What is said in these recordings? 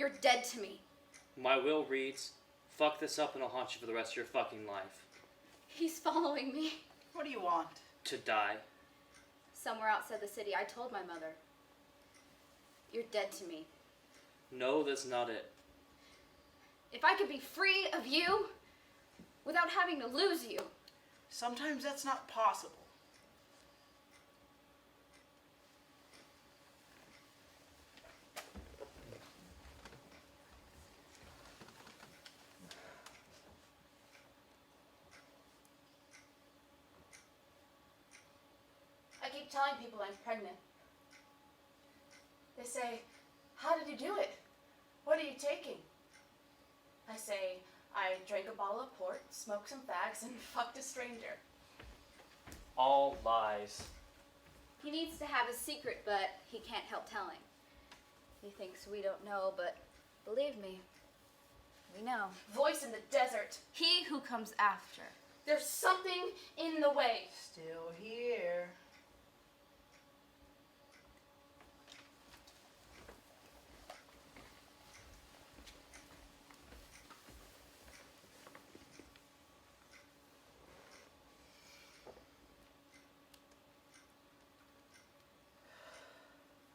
You're dead to me. My will reads, fuck this up and I'll haunt you for the rest of your fucking life. He's following me. What do you want? To die. Somewhere outside the city, I told my mother. You're dead to me. No, that's not it. If I could be free of you, without having to lose you. Sometimes that's not possible. I keep telling people I'm pregnant. They say, how did you do it? What are you taking? I say, I drank a bottle of port, smoked some fags, and fucked a stranger. All lies. He needs to have a secret, but he can't help telling. He thinks we don't know, but believe me, we know. Voice in the desert. He who comes after. There's something in the way. Still here.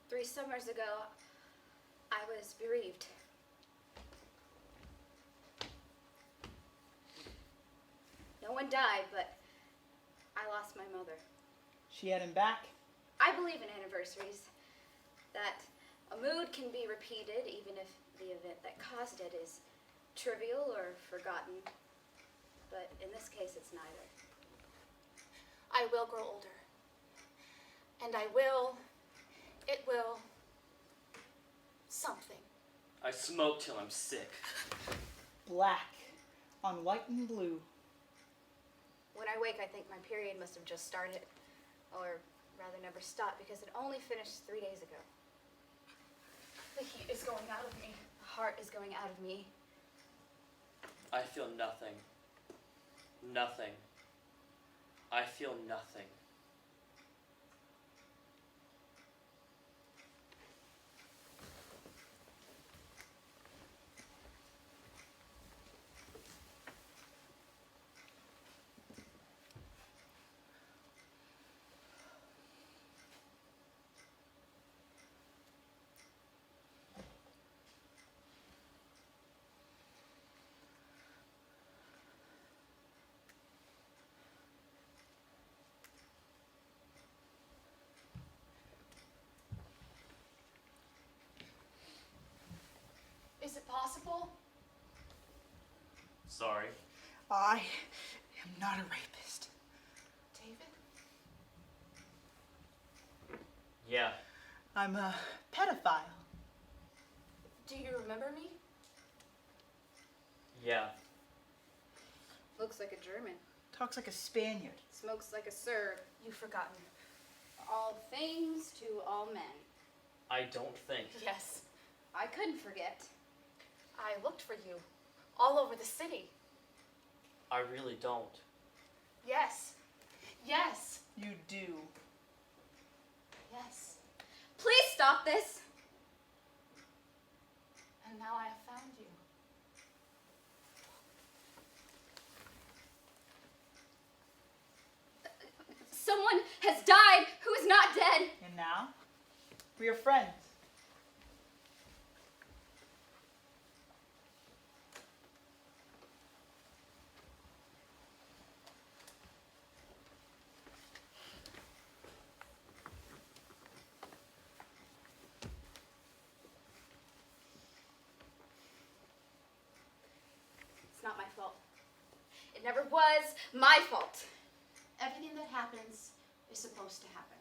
Three summers ago, I was bereaved. No one died, but I lost my mother. She had him back. I believe in anniversaries, that a mood can be repeated even if the event that caused it is trivial or forgotten, but in this case it's neither. I will grow older, and it will, something. I smoke till I'm sick. Black on white and blue. When I wake, I think my period must have just started, or rather never stopped, because it only finished 3 days ago. The heat is going out of me. The heart is going out of me. I feel nothing. Nothing. I feel nothing. Is it possible? Sorry. I am not a rapist. David? Yeah. I'm a pedophile. Do you remember me? Yeah. Looks like a German. Talks like a Spaniard. Smokes like a Serb. You've forgotten. All things to all men. I don't think. Yes, I couldn't forget. I looked for you all over the city. I really don't. Yes. Yes. You do. Yes. Please stop this. And now I have found you. Someone has died who is not dead. And now, we are friends. It's not my fault. It never was my fault. Everything that happens is supposed to happen.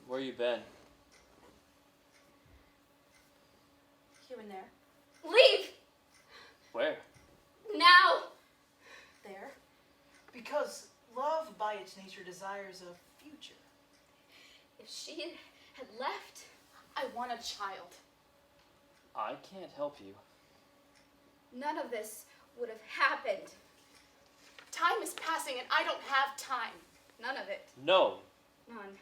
Where you been? Here and there. Leave! Where? Now! There. Because love, by its nature, desires a future. If she had left, I want a child. I can't help you. None of this would have happened. Time is passing and I don't have time. None of it. No. None.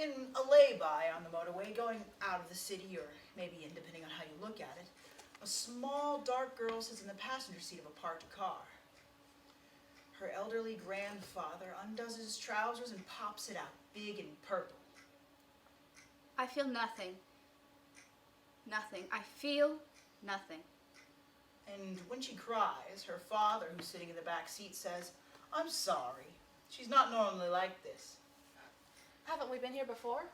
In a lay-by on the motorway going out of the city, or maybe in, depending on how you look at it, a small, dark girl sits in the passenger seat of a parked car. Her elderly grandfather undoes his trousers and pops it out, big and purple. I feel nothing. Nothing. I feel nothing. And when she cries, her father, who's sitting in the back seat, says, "I'm sorry. She's not normally like this." Haven't we been here before?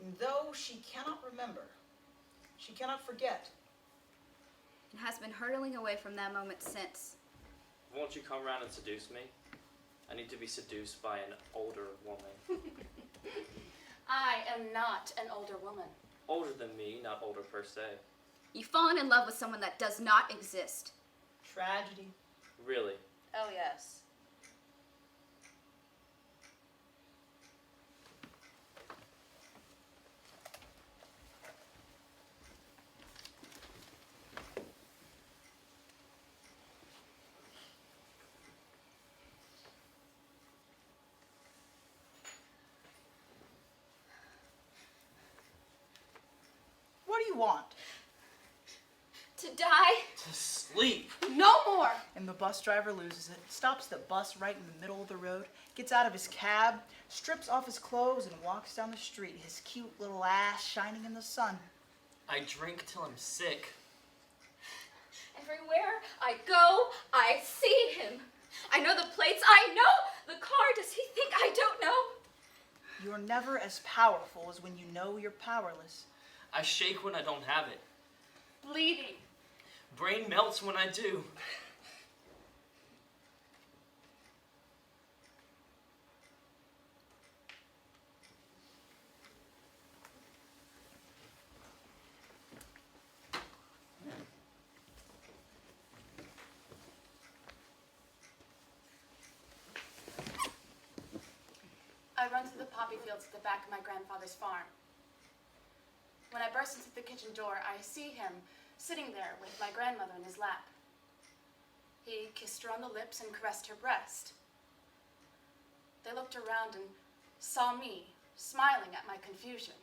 And though she cannot remember, she cannot forget. And has been hurtling away from that moment since. Won't you come around and seduce me? I need to be seduced by an older woman. I am not an older woman. Older than me, not older per se. You've fallen in love with someone that does not exist. Tragedy. Really? Oh, yes. What do you want? To die? To sleep. No more! And the bus driver loses it, stops the bus right in the middle of the road, gets out of his cab, strips off his clothes, and walks down the street, his cute little ass shining in the sun. I drink till I'm sick. Everywhere I go, I see him. I know the plates. I know the car. Does he think I don't know? You're never as powerful as when you know you're powerless. I shake when I don't have it. Bleeding. Brain melts when I do. I run through the poppy fields at the back of my grandfather's farm. When I burst into the kitchen door, I see him sitting there with my grandmother in his lap. He kissed her on the lips and caressed her breast. They looked around and saw me, smiling at my confusion.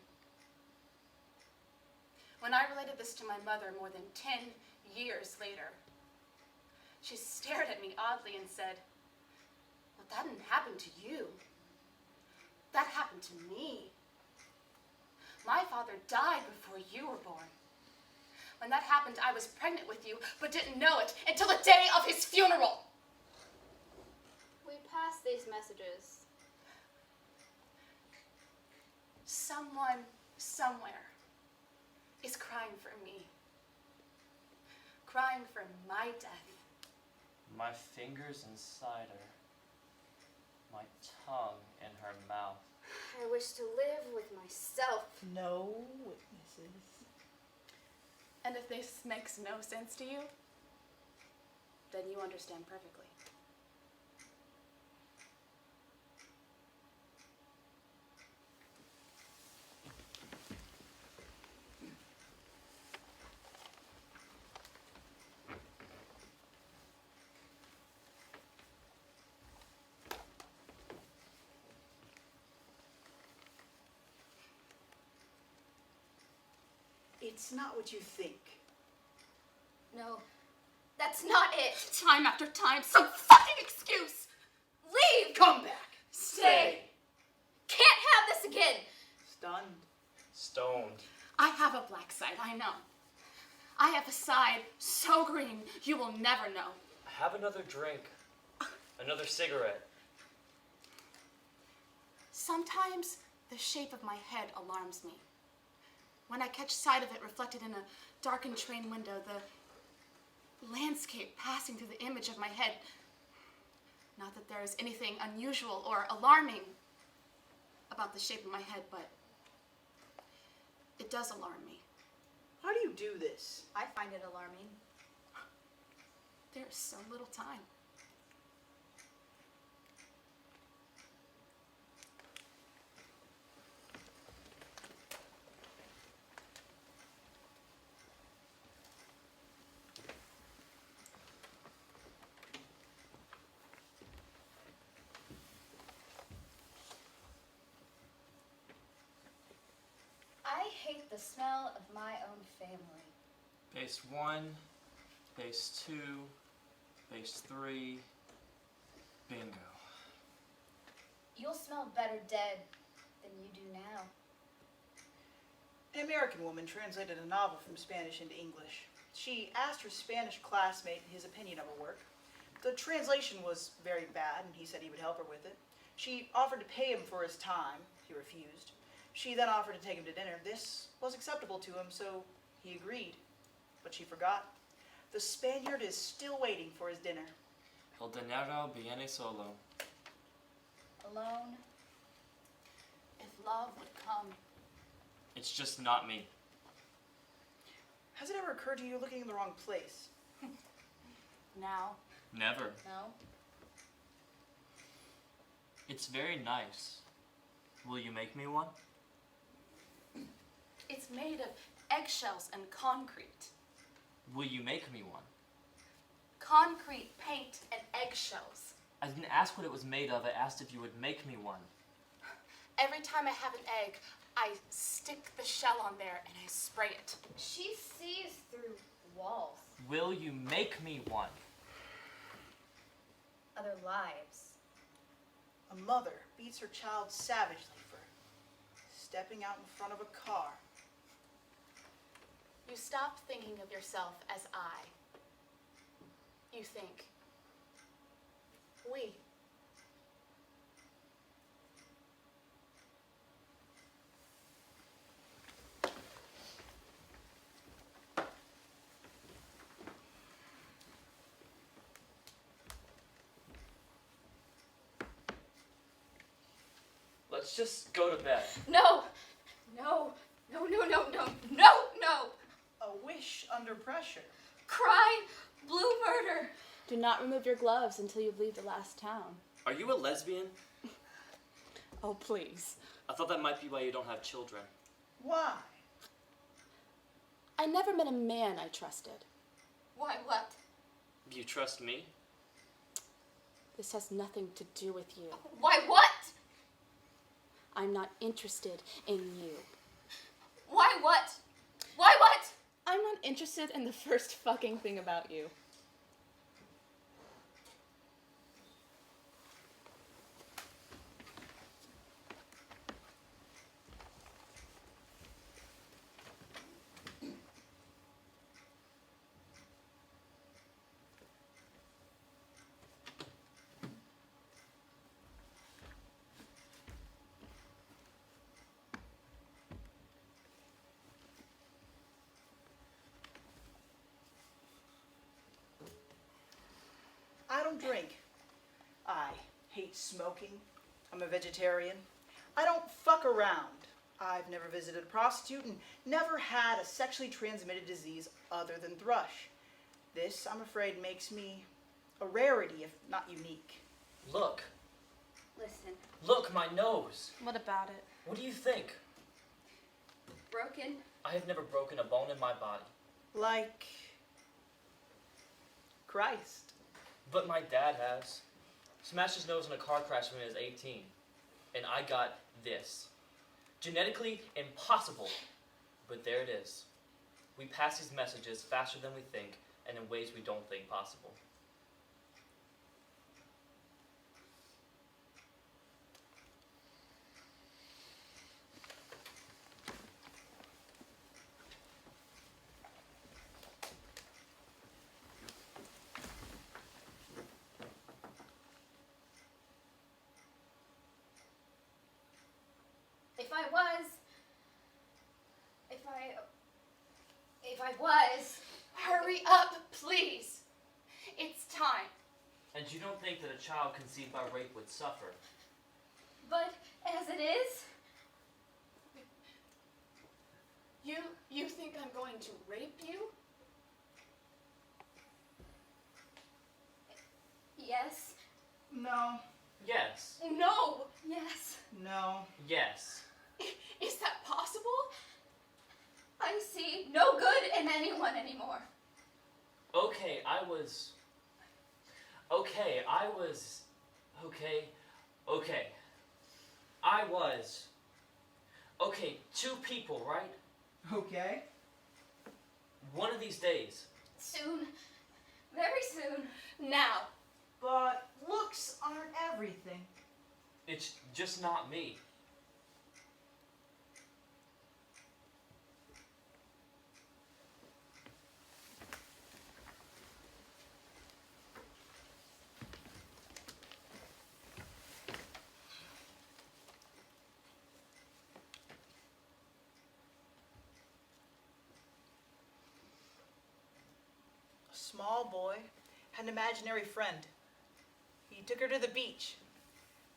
When I related this to my mother more than 10 years later, she stared at me oddly and said, "Well, that didn't happen to you. That happened to me. My father died before you were born. When that happened, I was pregnant with you, but didn't know it until the day of his funeral." We pass these messages. Someone, somewhere, is crying for me. Crying for my death. My fingers inside her. My tongue in her mouth. I wish to live with myself. No witnesses. And if this makes no sense to you, then you understand perfectly. It's not what you think. No, that's not it. Time after time, some fucking excuse! Leave! Come back. Stay! Can't have this again! Stunned. Stoned. I have a black side, I know. I have a side so green you will never know. Have another drink. Another cigarette. Sometimes the shape of my head alarms me. When I catch sight of it reflected in a darkened train window, the landscape passing through the image of my head. Not that there is anything unusual or alarming about the shape of my head, but it does alarm me. How do you do this? I find it alarming. There is so little time. hate the smell of my own family. Base 1, base 2, base 3, bingo. You'll smell better dead than you do now. An American woman translated a novel from Spanish into English. She asked her Spanish classmate his opinion of her work. The translation was very bad, and he said he would help her with it. She offered to pay him for his time. He refused. She then offered to take him to dinner. This was acceptable to him, so he agreed. But she forgot. The Spaniard is still waiting for his dinner. El dinero viene solo. Alone. If love would come. It's just not me. Has it ever occurred to you you're looking in the wrong place? Now. Never. No. It's very nice. Will you make me one? It's made of eggshells and concrete. Will you make me one? Concrete, paint, and eggshells. I didn't ask what it was made of. I asked if you would make me one. Every time I have an egg, I stick the shell on there and I spray it. She sees through walls. Will you make me one? Other lives. A mother beats her child savagely for stepping out in front of a car. You stop thinking of yourself as I. You think, we. Let's just go to bed. No! No! No, no, no, no, no, no! A wish under pressure. Cry! Blue murder! Do not remove your gloves until you leave the last town. Are you a lesbian? Oh, please. I thought that might be why you don't have children. Why? I never met a man I trusted. Why what? You trust me? This has nothing to do with you. Why what? I'm not interested in you. Why what? Why what? I'm not interested in the first fucking thing about you. I don't drink. I hate smoking. I'm a vegetarian. I don't fuck around. I've never visited a prostitute and never had a sexually transmitted disease other than thrush. This, I'm afraid, makes me a rarity, if not unique. Look. Listen, Look, my nose. What about it? What do you think? broken. I have never broken a bone in my body. Like Christ. But my dad has. Smashed his nose in a car crash when he was 18. And I got this. Genetically impossible. But there it is. We pass these messages faster than we think and in ways we don't think possible. If I was, Hurry up, please. It's time. And you don't think that a child conceived by rape would suffer? but as it is, You think I'm going to rape you? yes, No. Yes. No. yes, No. Yes. Is that possible? I see no good in anyone anymore. Okay, I was. Okay. I was. Okay, two people, right? Okay. One of these days. Soon. Very soon. Now. But looks aren't everything. It's just not me. A small boy had an imaginary friend. He took her to the beach.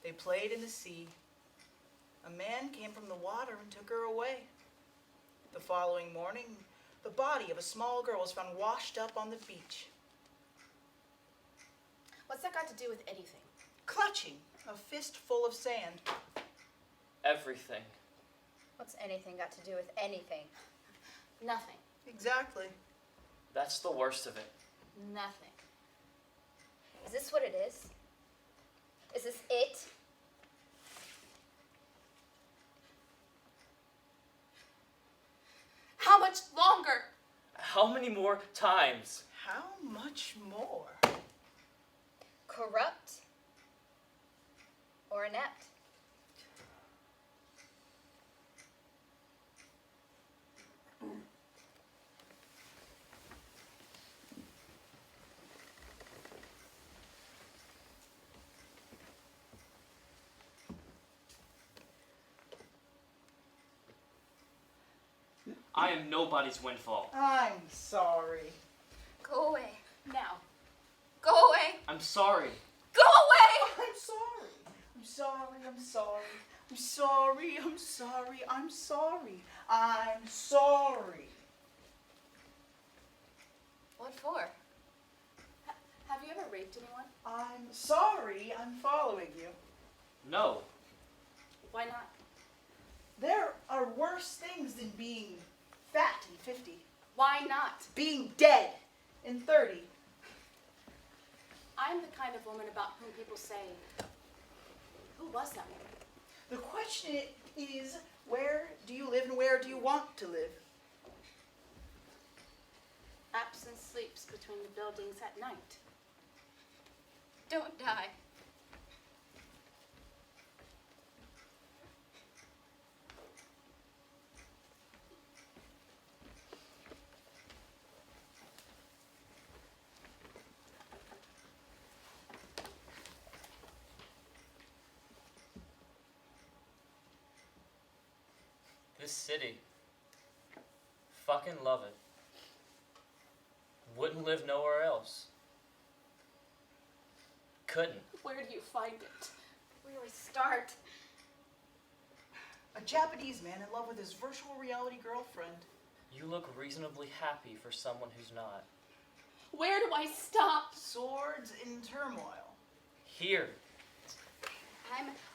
They played in the sea. A man came from the water and took her away. The following morning, the body of a small girl was found washed up on the beach. What's that got to do with anything? Clutching a fistful of sand. Everything. What's anything got to do with anything? Nothing. Exactly. That's the worst of it. Nothing. Is this what it is? Is this it? How much longer? How many more times? How much more? Corrupt? Or inept? I am nobody's windfall. I'm sorry. Go away. Now. Go away. I'm sorry. Go away! I'm sorry. I'm sorry. I'm sorry. I'm sorry. I'm sorry. I'm sorry. I'm sorry. What for? Have you ever raped anyone? I'm sorry. I'm following you. No. Why not? There are worse things than being fat in 50. Why not? Being dead in 30. I'm the kind of woman about whom people say, who was that woman? The question is, where do you live and where do you want to live? Absence sleeps between the buildings at night. Don't die. This city. Fucking love it. Wouldn't live nowhere else. Couldn't. Where do you find it? Where do we start? A Japanese man in love with his virtual reality girlfriend. You look reasonably happy for someone who's not. Where do I stop? Swords in turmoil. Here.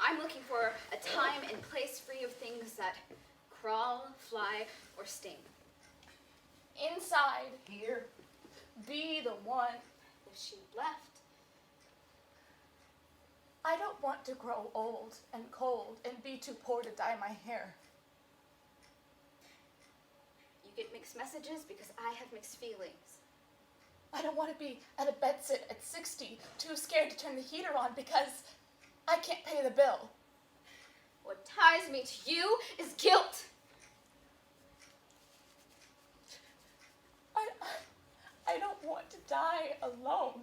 I'm looking for a time and place free of things that crawl, fly, or sting. Inside. Here. Be the one. If she left, I don't want to grow old and cold and be too poor to dye my hair. you get mixed messages because I have mixed feelings. I don't want to be at a bedsit at 60, too scared to turn the heater on because I can't pay the bill. What ties me to you is guilt. I don't want to die alone.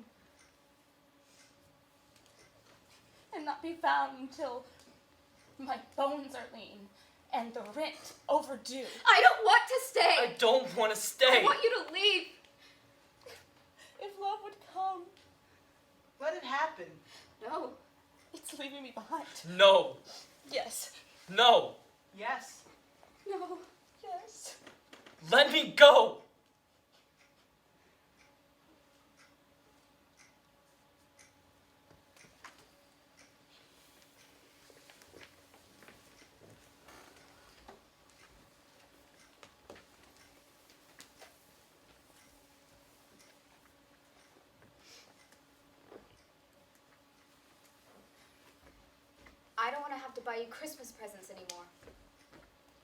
And not be found until my bones are lean and the rent overdue. I don't want to stay. I don't want to I stay. want you to leave. If love would come, Let it happen. No. it's leaving me behind. No. Yes. No. Yes. No. Yes. Let me go. I don't want to have to buy you Christmas presents anymore.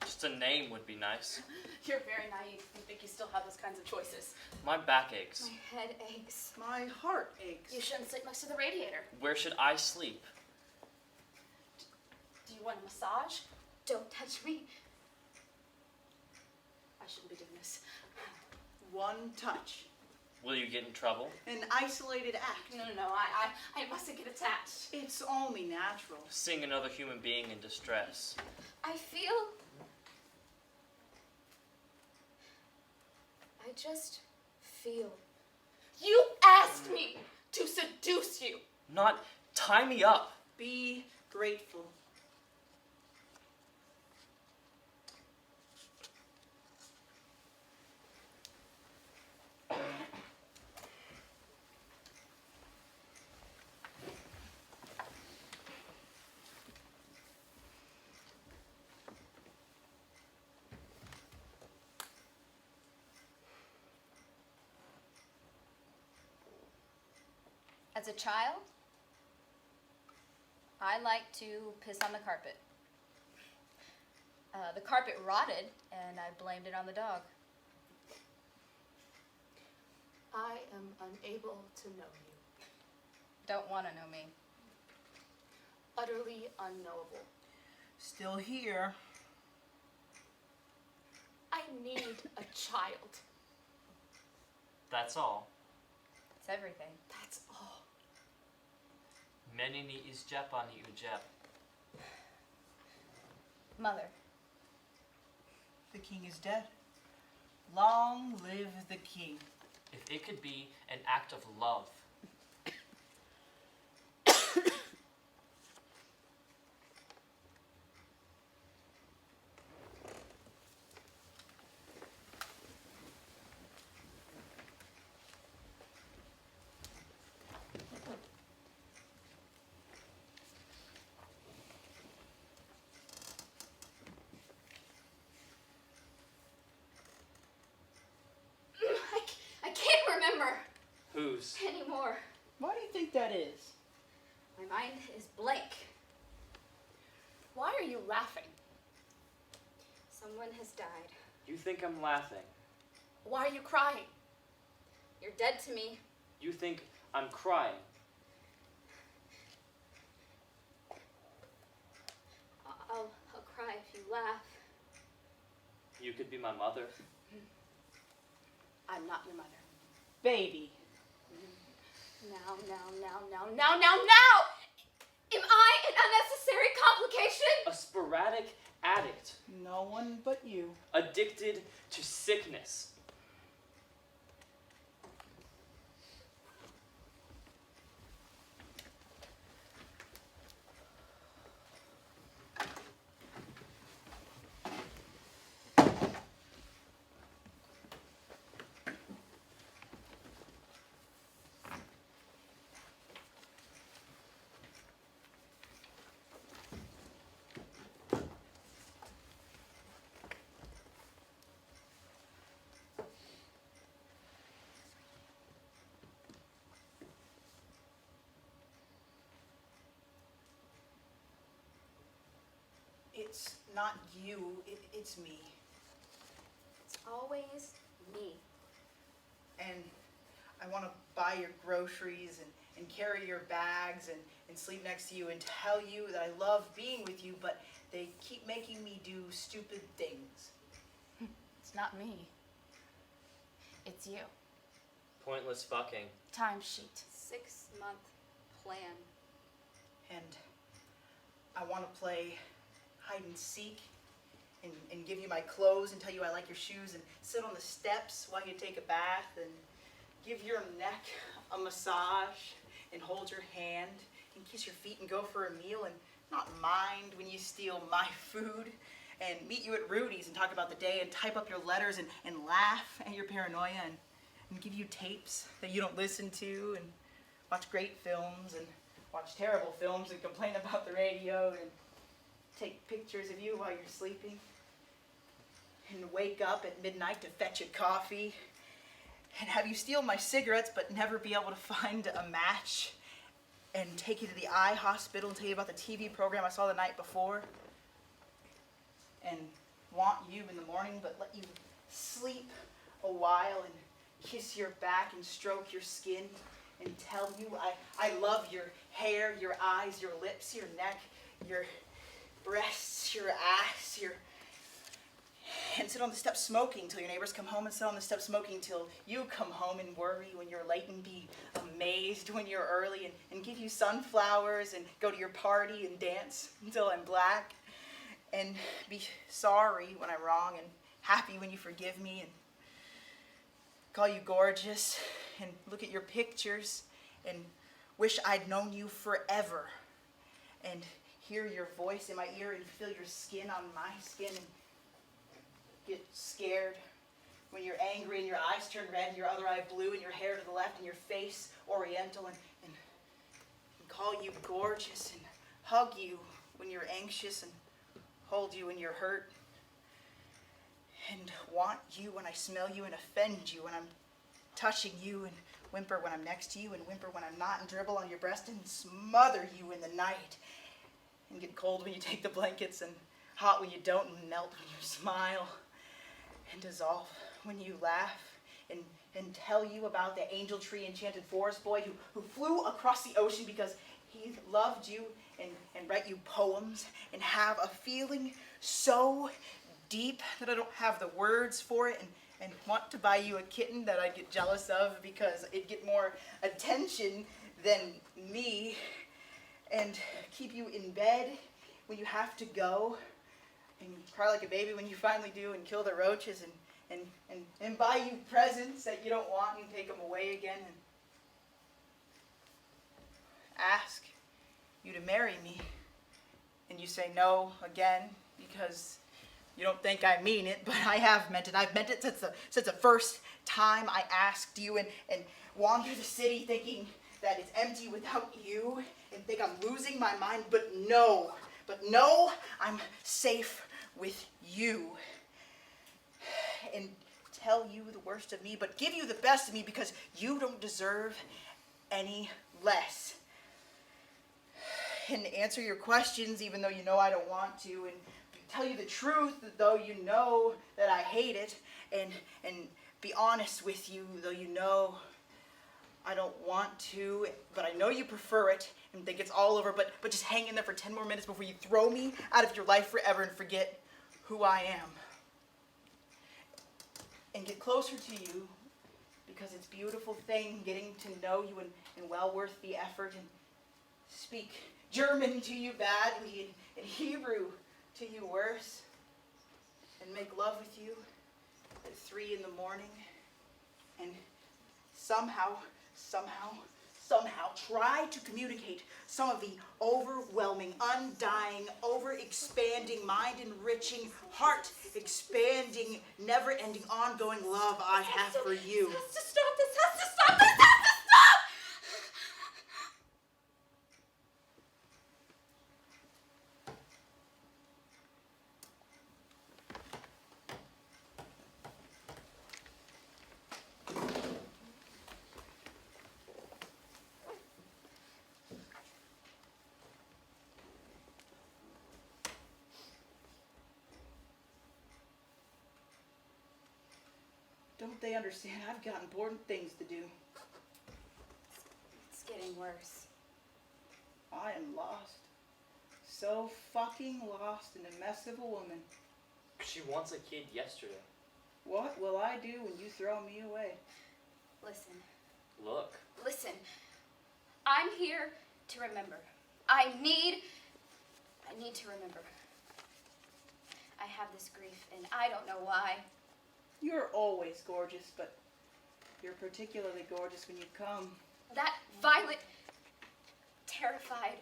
Just Just a name would be nice. You're very naive. You think you still have those kinds of choices. My back aches. My head aches. My heart aches. You shouldn't sleep next to the radiator. Where should I sleep? Do you want a massage? Don't touch me. I shouldn't be doing this. One touch. Will you get in trouble? An isolated act. No. I mustn't get attached. It's only natural. Seeing another human being in distress. I just feel. You asked me to seduce you. Not tie me up. Be grateful. As a child, I like to piss on the carpet. The carpet rotted, and I blamed it on the dog. I am unable to know you. Don't want to know me. Utterly unknowable. Still here. I need a child. That's all. It's everything. That's all. Menini izjepani ujep. Mother, The king is dead. Long live the king. If it could be an act of love. I can't remember Whose? anymore. Why do you think that is? My mind is blank. Why are you laughing? Someone has died. You think I'm laughing. Why are you crying? You're dead to me. You think I'm crying. I'll cry if you laugh. You could be my mother. I'm not your mother. Baby. Now. Am I an unnecessary complication? A sporadic addict. No one but you. Addicted to sickness. It's not you, it's me. It's always me. And I want to buy your groceries and carry your bags and sleep next to you and tell you that I love being with you, but they keep making me do stupid things. It's not me. It's you. Pointless fucking. Timesheet. 6-month plan. And I want to play hide and seek and give you my clothes and tell you I like your shoes and sit on the steps while you take a bath and give your neck a massage and hold your hand and kiss your feet and go for a meal and not mind when you steal my food and meet you at Rudy's and talk about the day and type up your letters and laugh at your paranoia and give you tapes that you don't listen to and watch great films and watch terrible films and complain about the radio and take pictures of you while you're sleeping and wake up at midnight to fetch you coffee and have you steal my cigarettes but never be able to find a match and take you to the eye hospital and tell you about the TV program I saw the night before and want you in the morning, but let you sleep a while and kiss your back and stroke your skin and tell you I love your hair, your eyes, your lips, your neck, your breasts, your ass, and sit on the steps smoking till your neighbors come home, and sit on the steps smoking till you come home and worry when you're late and be amazed when you're early, and give you sunflowers and go to your party and dance until I'm black, and be sorry when I'm wrong and happy when you forgive me, and call you gorgeous and look at your pictures and wish I'd known you forever, and hear your voice in my ear and feel your skin on my skin, and get scared when you're angry and your eyes turn red and your other eye blue and your hair to the left and your face oriental, and call you gorgeous and hug you when you're anxious and hold you when you're hurt, and want you when I smell you and offend you when I'm touching you, and whimper when I'm next to you and whimper when I'm not, and dribble on your breast and smother you in the night, and get cold when you take the blankets and hot when you don't, and melt when you smile, and dissolve when you laugh, and tell you about the angel tree enchanted forest boy who flew across the ocean because he loved you, and write you poems and have a feeling so deep that I don't have the words for it, and want to buy you a kitten that I'd get jealous of because it'd get more attention than me, and keep you in bed when you have to go, and cry like a baby when you finally do, and kill the roaches, and buy you presents that you don't want and take them away again, and ask you to marry me, and you say no again because you don't think I mean it, but I have meant it. I've meant it since the first time I asked you, and wander the city thinking that it's empty without you, and think I'm losing my mind, but no, I'm safe with you. And tell you the worst of me, but give you the best of me because you don't deserve any less. And answer your questions even though you know I don't want to, and tell you the truth though you know that I hate it, and be honest with you though you know I don't want to, but I know you prefer it and think it's all over, but just hang in there for 10 more minutes before you throw me out of your life forever and forget who I am. And get closer to you because it's a beautiful thing getting to know you, and well worth the effort, and speak German to you badly and Hebrew to you worse, and make love with you at 3 in the morning, and somehow try to communicate some of the overwhelming, undying, over-expanding, mind-enriching, heart-expanding, never-ending, ongoing love I have for you. This has to stop! This has to stop! This has to stop! Don't they understand? I've got important things to do. It's getting worse. I am lost. So fucking lost in the mess of a woman. She wants a kid yesterday. What will I do when you throw me away? Listen. Look. Listen. I'm here to remember. I need to remember. I have this grief, and I don't know why. You're always gorgeous, but you're particularly gorgeous when you come. That violent, terrified,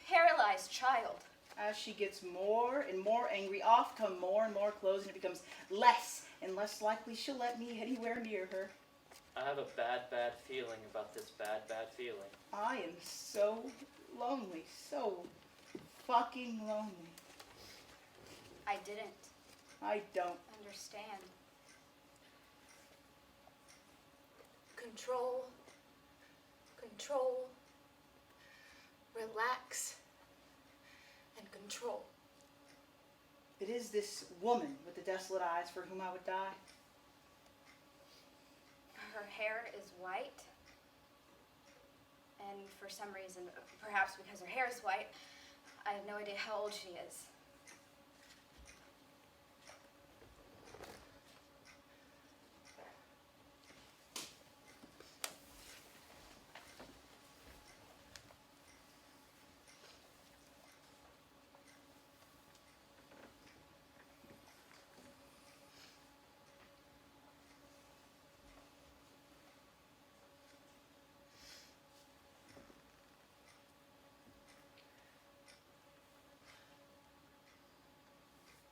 paralyzed child. As she gets more and more angry, off come more and more clothes, and it becomes less and less likely she'll let me anywhere near her. I have a bad feeling about this bad feeling. I am so lonely, so fucking lonely. I didn't I don't. understand. Control, relax, and control. It is this woman with the desolate eyes for whom I would die. Her hair is white. And for some reason, perhaps because her hair is white, I have no idea how old she is.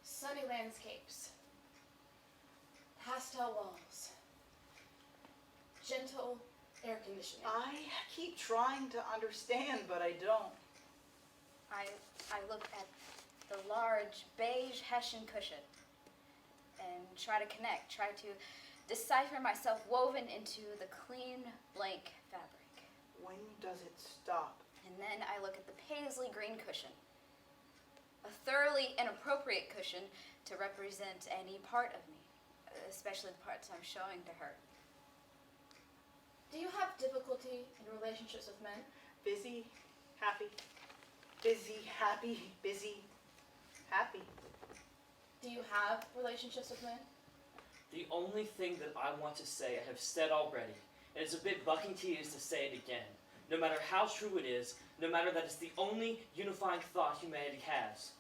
Sunny landscapes, pastel walls, gentle air conditioning. I keep trying to understand, but I don't. I look at the large beige Hessian cushion and try to connect, try to decipher myself woven into the clean, blank fabric. When does it stop? And then I look at the paisley green cushion, a thoroughly inappropriate cushion to represent any part of me, especially the parts I'm showing to her. Do you have difficulty in relationships with men? Busy, happy, busy, happy, busy, happy. Do you have relationships with men? The only thing that I want to say I have said already, and it's a bit bucking tedious to say it again. No matter how true it is, no matter that it's the only unifying thought humanity has.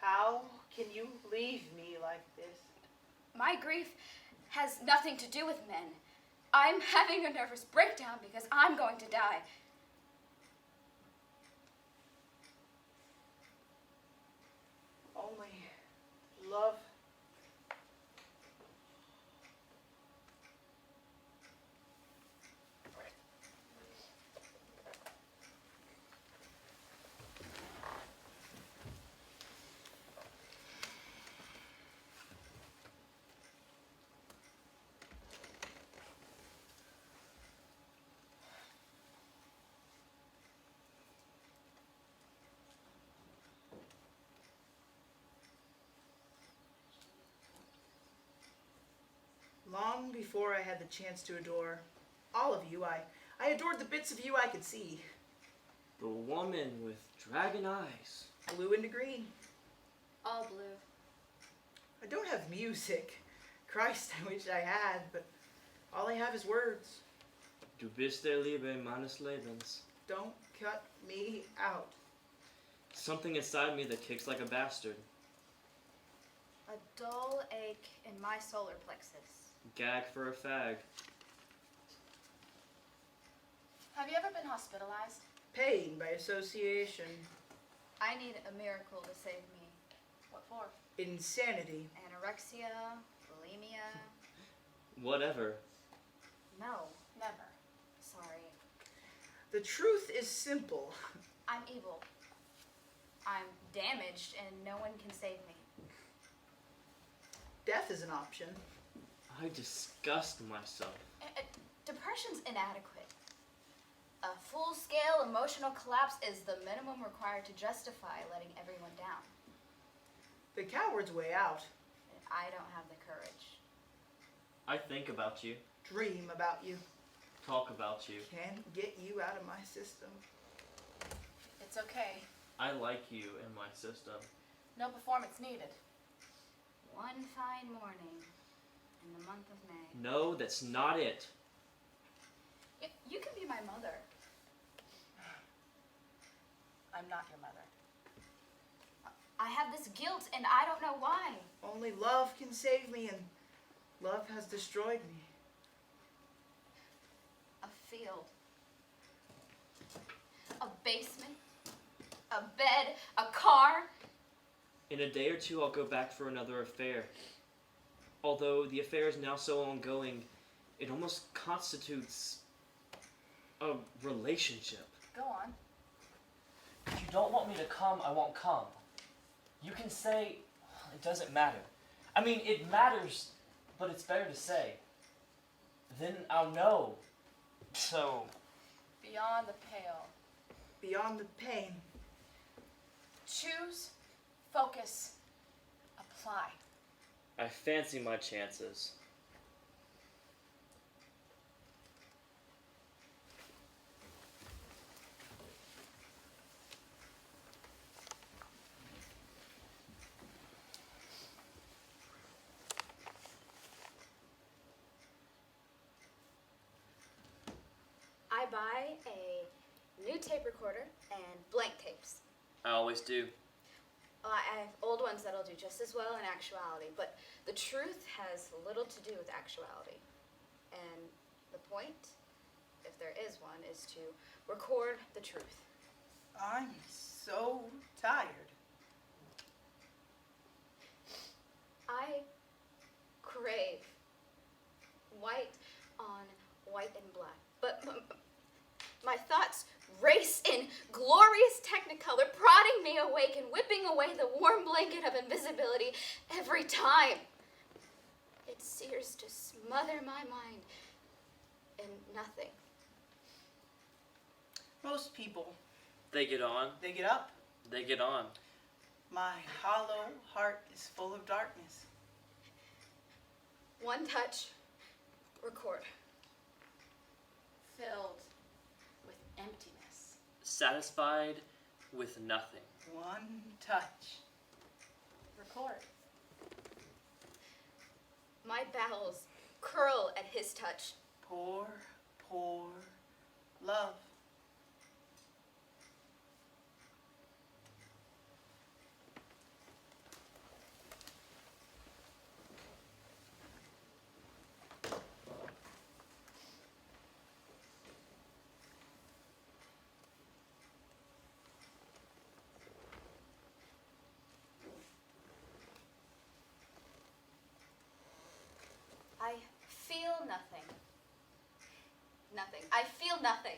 How can you leave me like this? My grief has nothing to do with men. I'm having a nervous breakdown because I'm going to die. Only love. Long before I had the chance to adore all of you, I adored the bits of you I could see. The woman with dragon eyes. Blue into green. All blue. I don't have music. Christ, I wish I had, but all I have is words. Du bist der Liebe meines Lebens. Don't cut me out. Something inside me that kicks like a bastard. A dull ache in my solar plexus. Gag for a fag. Have you ever been hospitalized? Pain by association. I need a miracle to save me. What for? Insanity. Anorexia, bulimia. Whatever. No, Never. sorry. The truth is simple. I'm evil. I'm damaged and no one can save me. Death is an option. I disgust myself. Depression's inadequate. A full-scale emotional collapse is the minimum required to justify letting everyone down. The coward's way out. And I don't have the courage. I think about you. Dream about you. Talk about you. Can't get you out of my system. It's okay. I like you in my system. No performance needed. One fine morning in the month of May. No, that's not it. You can be my mother. I'm not your mother. I have this guilt and I don't know why. Only love can save me, and love has destroyed me. A field. A basement. A bed. A car. In a day or two, I'll go back for another affair. Although the affair is now so ongoing, it almost constitutes a relationship. Go on. If you don't want me to come, I won't come. You can say, it doesn't matter. I mean, it matters, but it's better to say. Then I'll know. So, Beyond the pale. Beyond the pain. Choose, focus, apply. I fancy my chances. I buy a new tape recorder and blank tapes. I always do. I have old ones that'll do just as well in actuality, but the truth has little to do with actuality. And the point, if there is one, is to record the truth. I'm so tired. I crave white on white and black, but my thoughts race in glorious technicolor, prodding me awake and whipping away the warm blanket of invisibility every time. It sears to smother my mind in nothing. Most people, They get on. they get up. They get on. My hollow heart is full of darkness. One touch, record. Filled with emptiness. Satisfied with nothing. One touch. Record. My bowels curl at his touch. Poor, poor love. I feel nothing. Nothing. I feel nothing.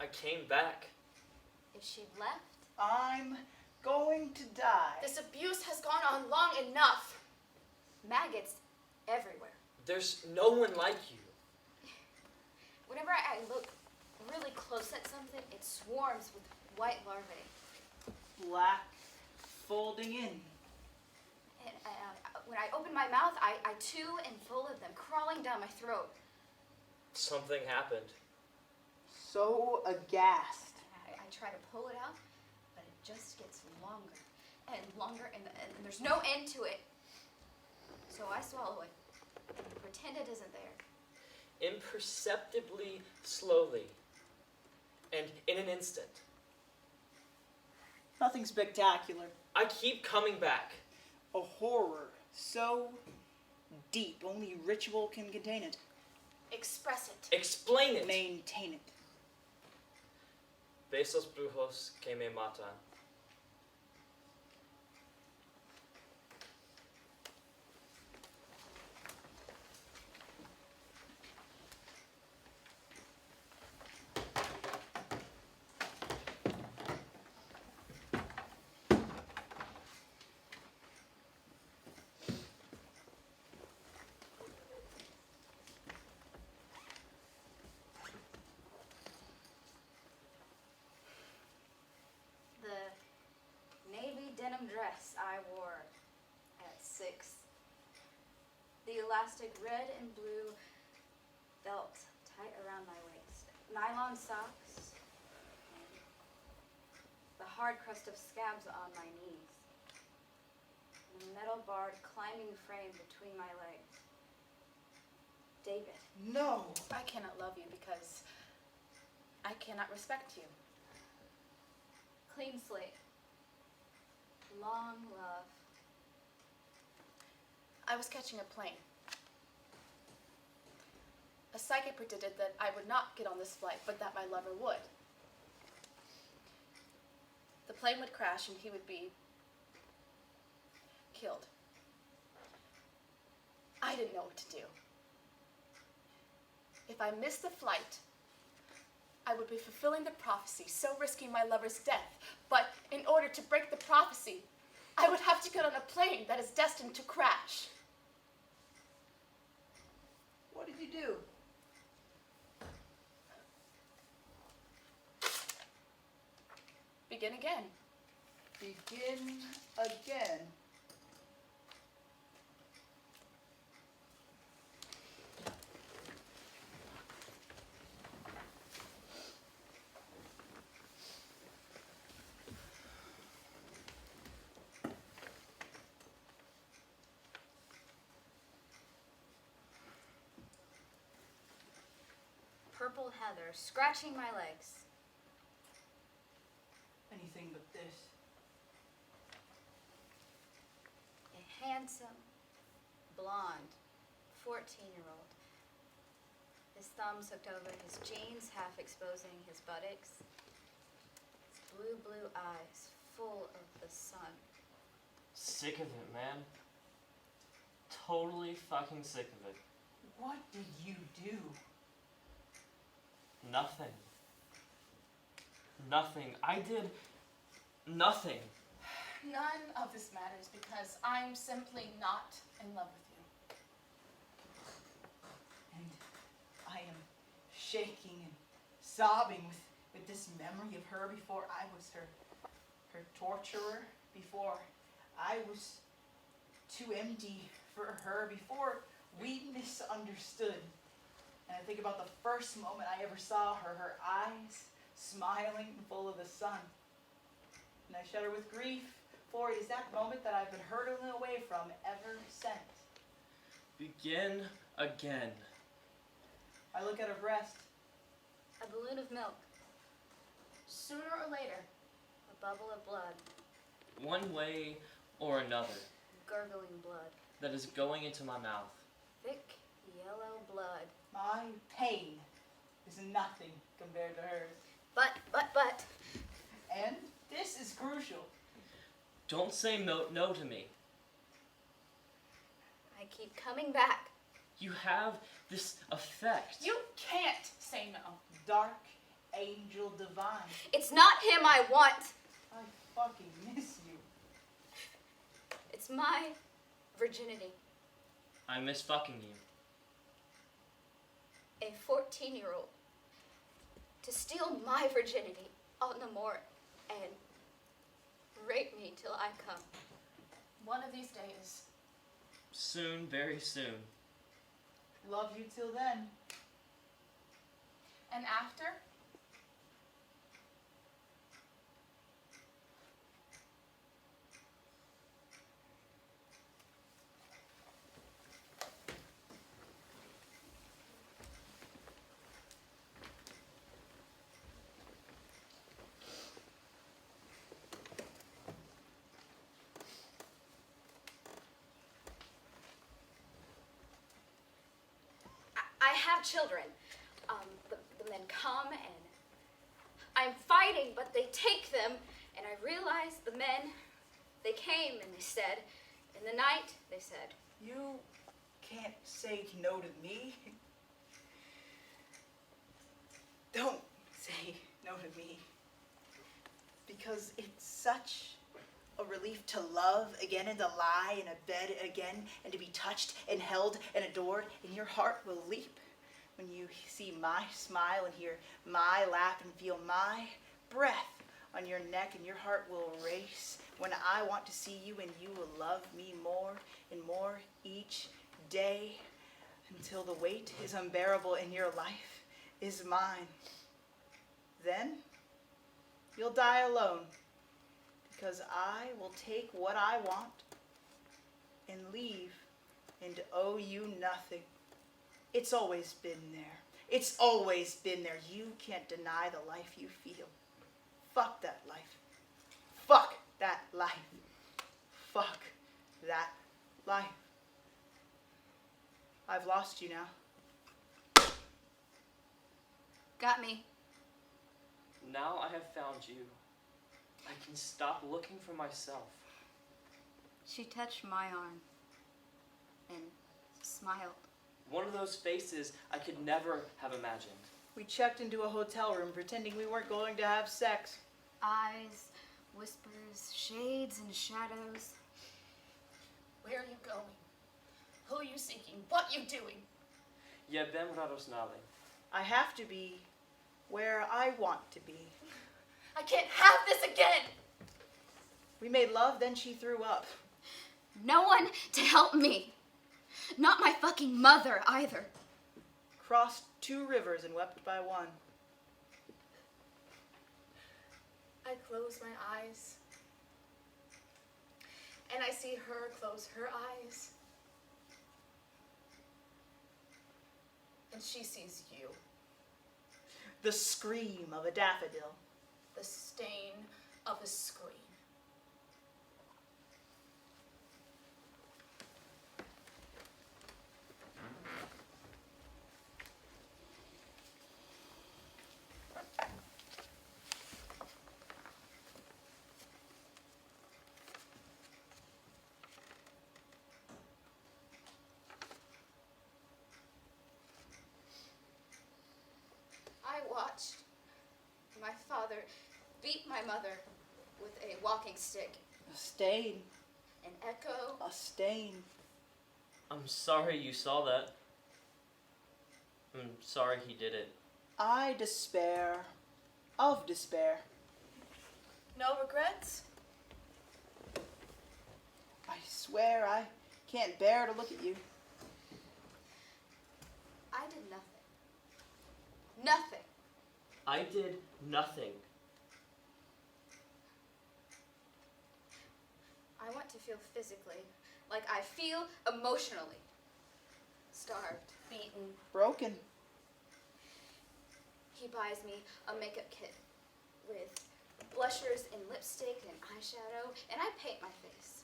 I came back. If she left, I'm going to die. this abuse has gone on long enough. Maggots everywhere. There's no one like you. Whenever I look really close at something, it swarms with white larvae. Black folding in. And when I open my mouth, I too am full of them, crawling down my throat. Something happened. So aghast. I try to pull it out, but it just gets longer and longer, and there's no end to it. So I swallow it and pretend it isn't there. Imperceptibly, slowly, and in an instant. Nothing spectacular. I keep coming back. A horror so deep only ritual can contain it. Express it. Explain it. Maintain it. Besos brujos que me matan. The navy denim dress I wore at 6. The elastic red and blue belt tight around my waist. Nylon socks. And the hard crust of scabs on my knees. And a metal barred climbing frame between my legs. David. No. I cannot love you because I cannot respect you. Clean slate. Long love. I was catching a plane. A psychic predicted that I would not get on this flight, but that my lover would. The plane would crash and he would be killed. I didn't know what to do. If I missed the flight, I would be fulfilling the prophecy, so risking my lover's death. But in order to break the prophecy, I would have to get on a plane that is destined to crash. What did you do? Begin again. Begin again. purple heather scratching my legs. Anything but this. A handsome, blonde, 14-year-old. His thumbs hooked over his jeans, half exposing his buttocks. His blue eyes full of the sun. Sick of it, man. Totally fucking sick of it. What did you do? Nothing. Nothing. I did nothing. None of this matters because I'm simply not in love with you. And I am shaking and sobbing with this memory of her before I was her torturer, before I was too empty for her, before we misunderstood. And I think about the first moment I ever saw her, her eyes smiling and full of the sun. And I shudder with grief, for it is that moment that I've been hurtling away from ever since. Begin again. I look at her breast. A balloon of milk, Sooner or later, a bubble of blood, One way or another, gurgling blood, that is going into my mouth. thick yellow blood. My pain is nothing compared to hers. But, And this is crucial. Don't say no to me. I keep coming back. You have this effect. you can't say no. Dark angel divine. It's not him I want. I fucking miss you. It's my virginity. I miss fucking you. A 14-year-old. To steal my virginity on the moor and rape me till I come. One of these days. Soon, very soon. Love you till then. And after? I have children. The men come and I'm fighting, but they take them, and I realize the men, they came and they said, in the night, they said, You can't say no to me. Don't say no to me. Because it's such a relief to love again and to lie in a bed again and to be touched and held and adored, and your heart will leap when you see my smile and hear my laugh and feel my breath on your neck, and your heart will race when I want to see you, and you will love me more and more each day until the weight is unbearable and your life is mine. Then you'll die alone, because I will take what I want and leave and owe you nothing. It's always been there. It's always been there. You can't deny the life you feel. Fuck that life. Fuck that life. Fuck that life. I've lost you now. got me. Now I have found you. I can stop looking for myself. She touched my arm and smiled. One of those faces I could never have imagined. We checked into a hotel room pretending we weren't going to have sex. Eyes, whispers, shades and shadows. Where are you going? Who are you seeking? What you doing? Jebem radosnali. I have to be where I want to be. I can't have this again! We made love, then she threw up. No one to help me. Not my fucking mother either. Crossed 2 rivers and wept by one. I close my eyes, and I see her close her eyes, and she sees you. the scream of a daffodil. The stain of a screen. I watched my father beat my mother with a walking stick. A stain, An echo. a stain. I'm sorry you saw that. I'm sorry he did it. I despair of despair. No regrets? I swear I can't bear to look at you. I did nothing. Nothing. I did nothing. I want to feel physically like I feel emotionally. Starved. Beaten. Broken. He buys me a makeup kit with blushers and lipstick and eyeshadow, and I paint my face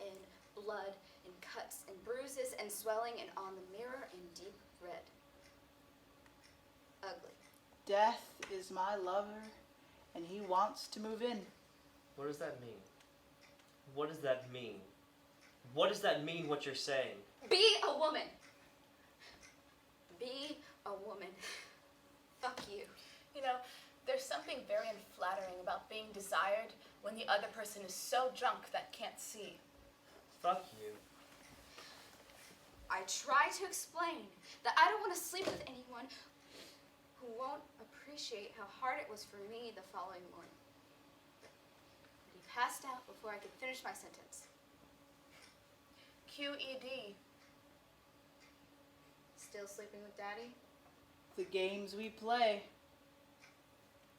in blood and cuts and bruises and swelling and on the mirror in deep red. Ugly. Death is my lover, and he wants to move in. What does that mean? What does that mean? What does that mean, what you're saying? Be a woman. Be a woman. Fuck you. You know, there's something very unflattering about being desired when the other person is so drunk that can't see. Fuck you. I try to explain that I don't want to sleep with anyone who won't appreciate how hard it was for me the following morning. But he passed out before I could finish my sentence. QED. Still sleeping with Daddy? The games we play.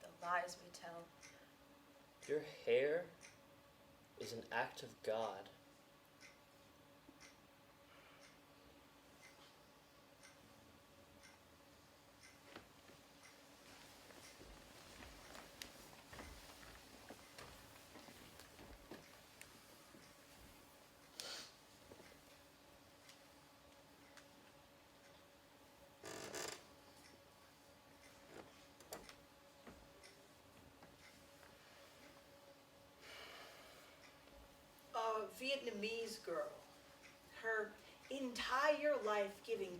The lies we tell. Your hair is an act of God. A Vietnamese girl. Her entire life giving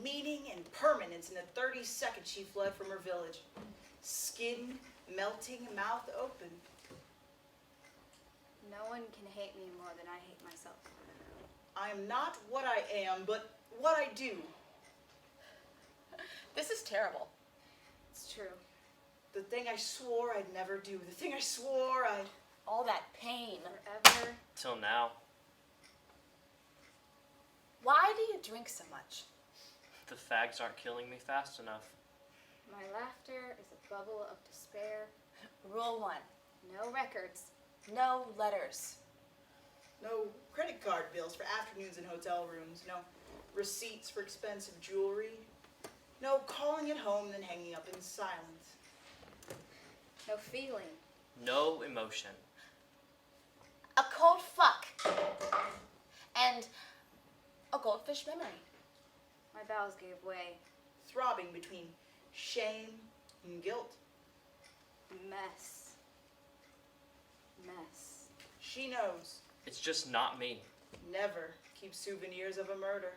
meaning and permanence in the 30 seconds she fled from her village. Skin melting, mouth open. No one can hate me more than I hate myself. I am not what I am, but what I do. This is terrible. It's true. The thing I swore I'd never do. The thing I swore I'd... All that pain. Forever. Till now. Why do you drink so much? The fags aren't killing me fast enough. My laughter is a bubble of despair. Rule 1. No records. No letters. No credit card bills for afternoons in hotel rooms. No receipts for expensive jewelry. No calling at home and then hanging up in silence. No feeling. No emotion. A cold fuck. And a goldfish memory. My bowels gave way. Throbbing between shame and guilt. Mess. Mess. She knows. It's just not me. Never keep souvenirs of a murder.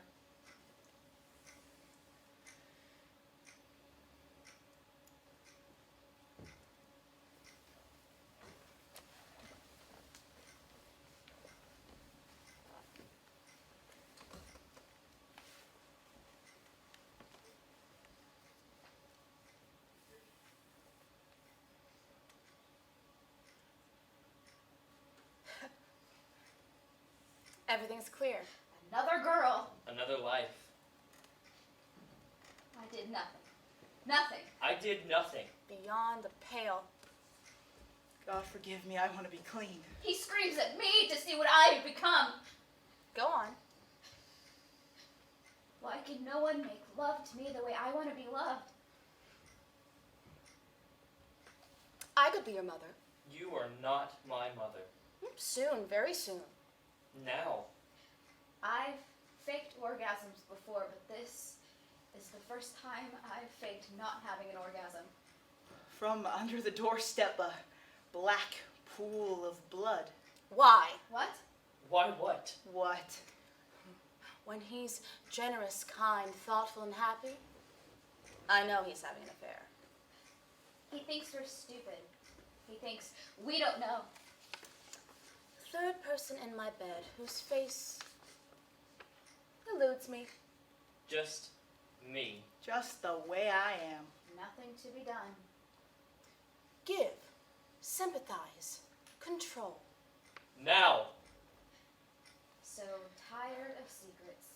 Everything's clear. Another girl. Another life. I did nothing. Nothing. I did nothing. Beyond the pale. God forgive me, I want to be clean. He screams at me to see what I've become. Go on. Why can no one make love to me the way I want to be loved? I could be your mother. You are not my mother. Soon, very soon. Now. I've faked orgasms before, but this is the first time I've faked not having an orgasm. From under the doorstep, a black pool of blood. Why? What? Why what? What? When he's generous, kind, thoughtful, and happy, I know he's having an affair. He thinks we're stupid. He thinks we don't know. Third person in my bed whose face eludes me. Just me. Just the way I am. Nothing to be done. Give, sympathize, control. Now. So tired of secrets.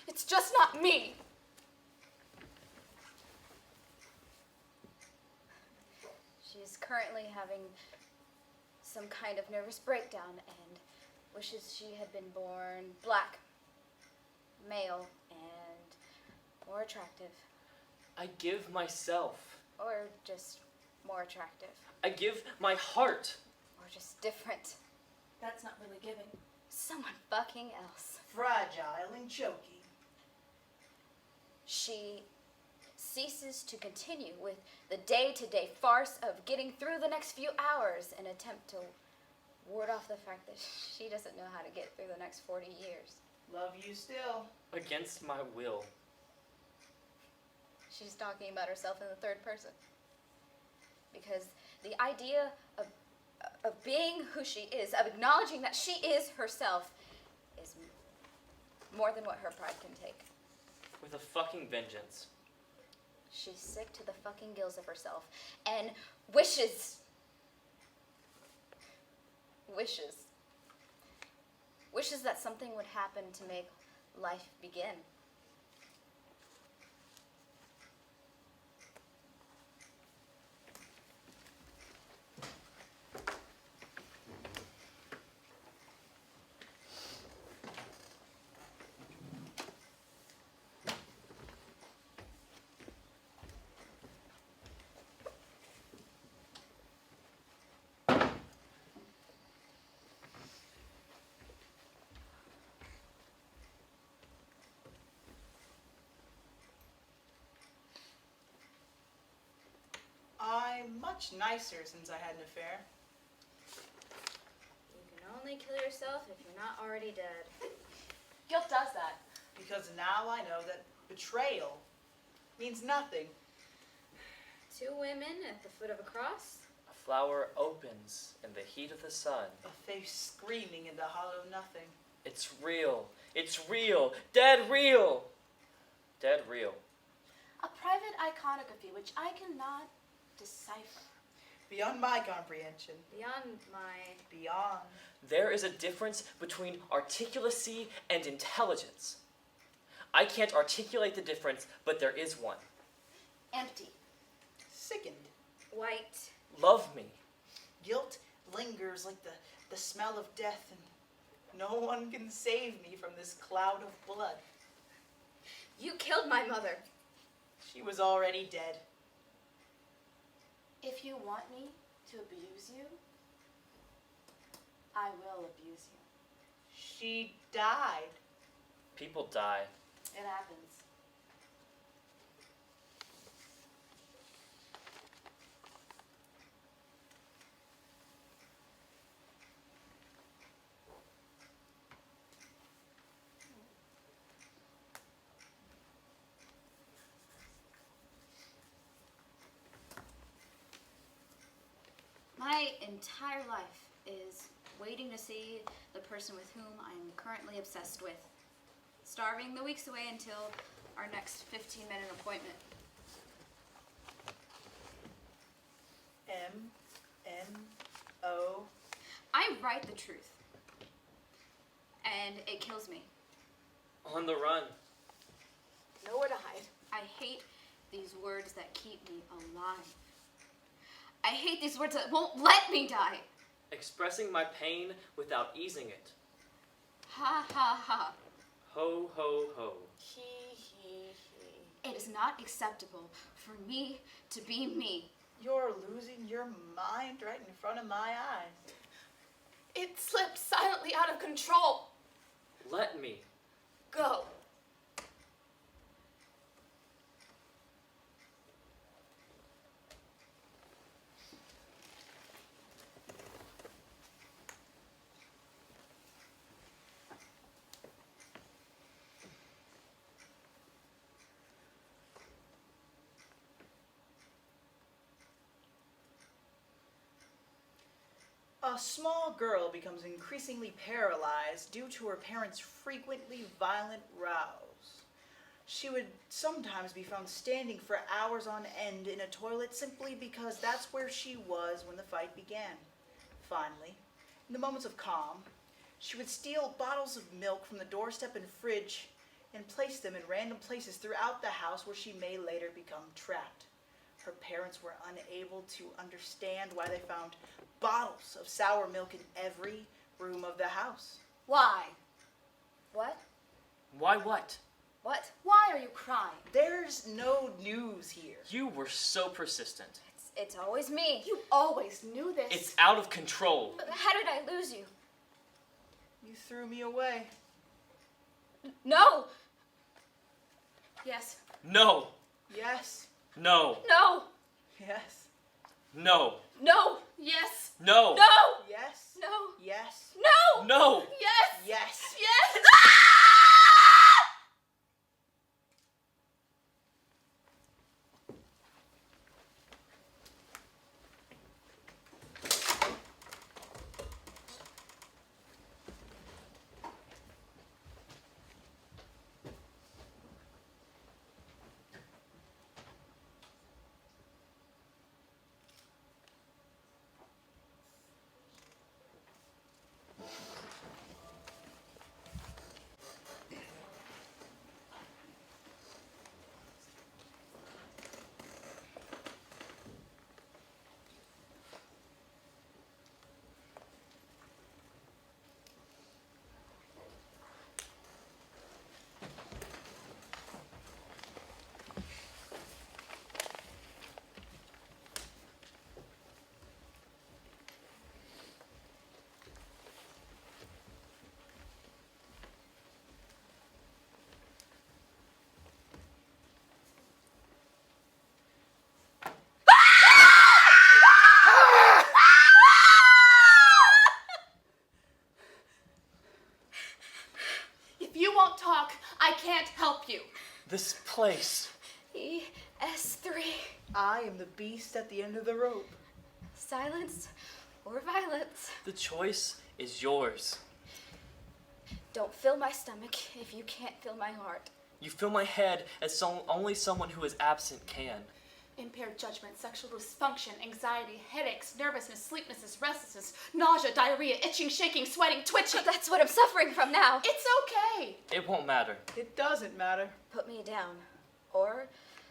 It's just not me. She's currently having some kind of nervous breakdown and wishes she had been born black, male, and more attractive. I give myself. Or just more attractive. I give my heart. Or just different. That's not really giving. Someone fucking else. Fragile and choky. She ceases to continue with the day-to-day farce of getting through the next few hours in an attempt to ward off the fact that she doesn't know how to get through the next 40 years. Love you still. Against my will. She's talking about herself in the third person. Because the idea of being who she is, of acknowledging that she is herself, is more than what her pride can take. With a fucking vengeance. She's sick to the fucking gills of herself and wishes that something would happen to make life begin. I'm much nicer since I had an affair. You can only kill yourself if you're not already dead. Guilt does that. Because now I know that betrayal means nothing. Two women at the foot of a cross. A flower opens in the heat of the sun. A face screaming into hollow nothing. It's real. It's real. Dead real. Dead real. A private iconography which I cannot decipher. Beyond my comprehension. Beyond my... Beyond. There is a difference between articulacy and intelligence. I can't articulate the difference, but there is one. Empty. Sickened. white. Love me. Guilt lingers like the smell of death, and no one can save me from this cloud of blood. You killed my mother. She was already dead. If you want me to abuse you, I will abuse you. She died. People die. It happens. My entire life is waiting to see the person with whom I'm currently obsessed with. Starving the weeks away until our next 15-minute appointment. M-N-O. I write the truth. And it kills me. On the run. Nowhere to hide. I hate these words that keep me alive. I hate these words that won't let me die. Expressing my pain without easing it. Ha ha ha. Ho, ho, ho. He. It is not acceptable for me to be me. You're losing your mind right in front of my eyes. It slipped silently out of control. Let me. Go. A small girl becomes increasingly paralyzed due to her parents' frequently violent rows. She would sometimes be found standing for hours on end in a toilet simply because that's where she was when the fight began. Finally, in the moments of calm, she would steal bottles of milk from the doorstep and fridge and place them in random places throughout the house where she may later become trapped. Her parents were unable to understand why they found bottles of sour milk in every room of the house. Why? What? Why what? What? Why are you crying? There's no news here. You were so persistent. It's always me. You always knew this. It's out of control. How did I lose you? You threw me away. No! Yes. No. Yes. No. No! Yes. No. No! Yes. No. No! Yes. No! Yes. No! No. Yes. Yes. Yes. If you won't talk, I can't help you. This place. ES3. I am the beast at the end of the rope. Silence or violence. The choice is yours. Don't fill my stomach if you can't fill my heart. You fill my head as only someone who is absent can. Impaired judgment, sexual dysfunction, anxiety, headaches, nervousness, sleeplessness, restlessness, nausea, diarrhea, itching, shaking, sweating, twitching. But that's what I'm suffering from now. It's okay. It won't matter. It doesn't matter. Put me down or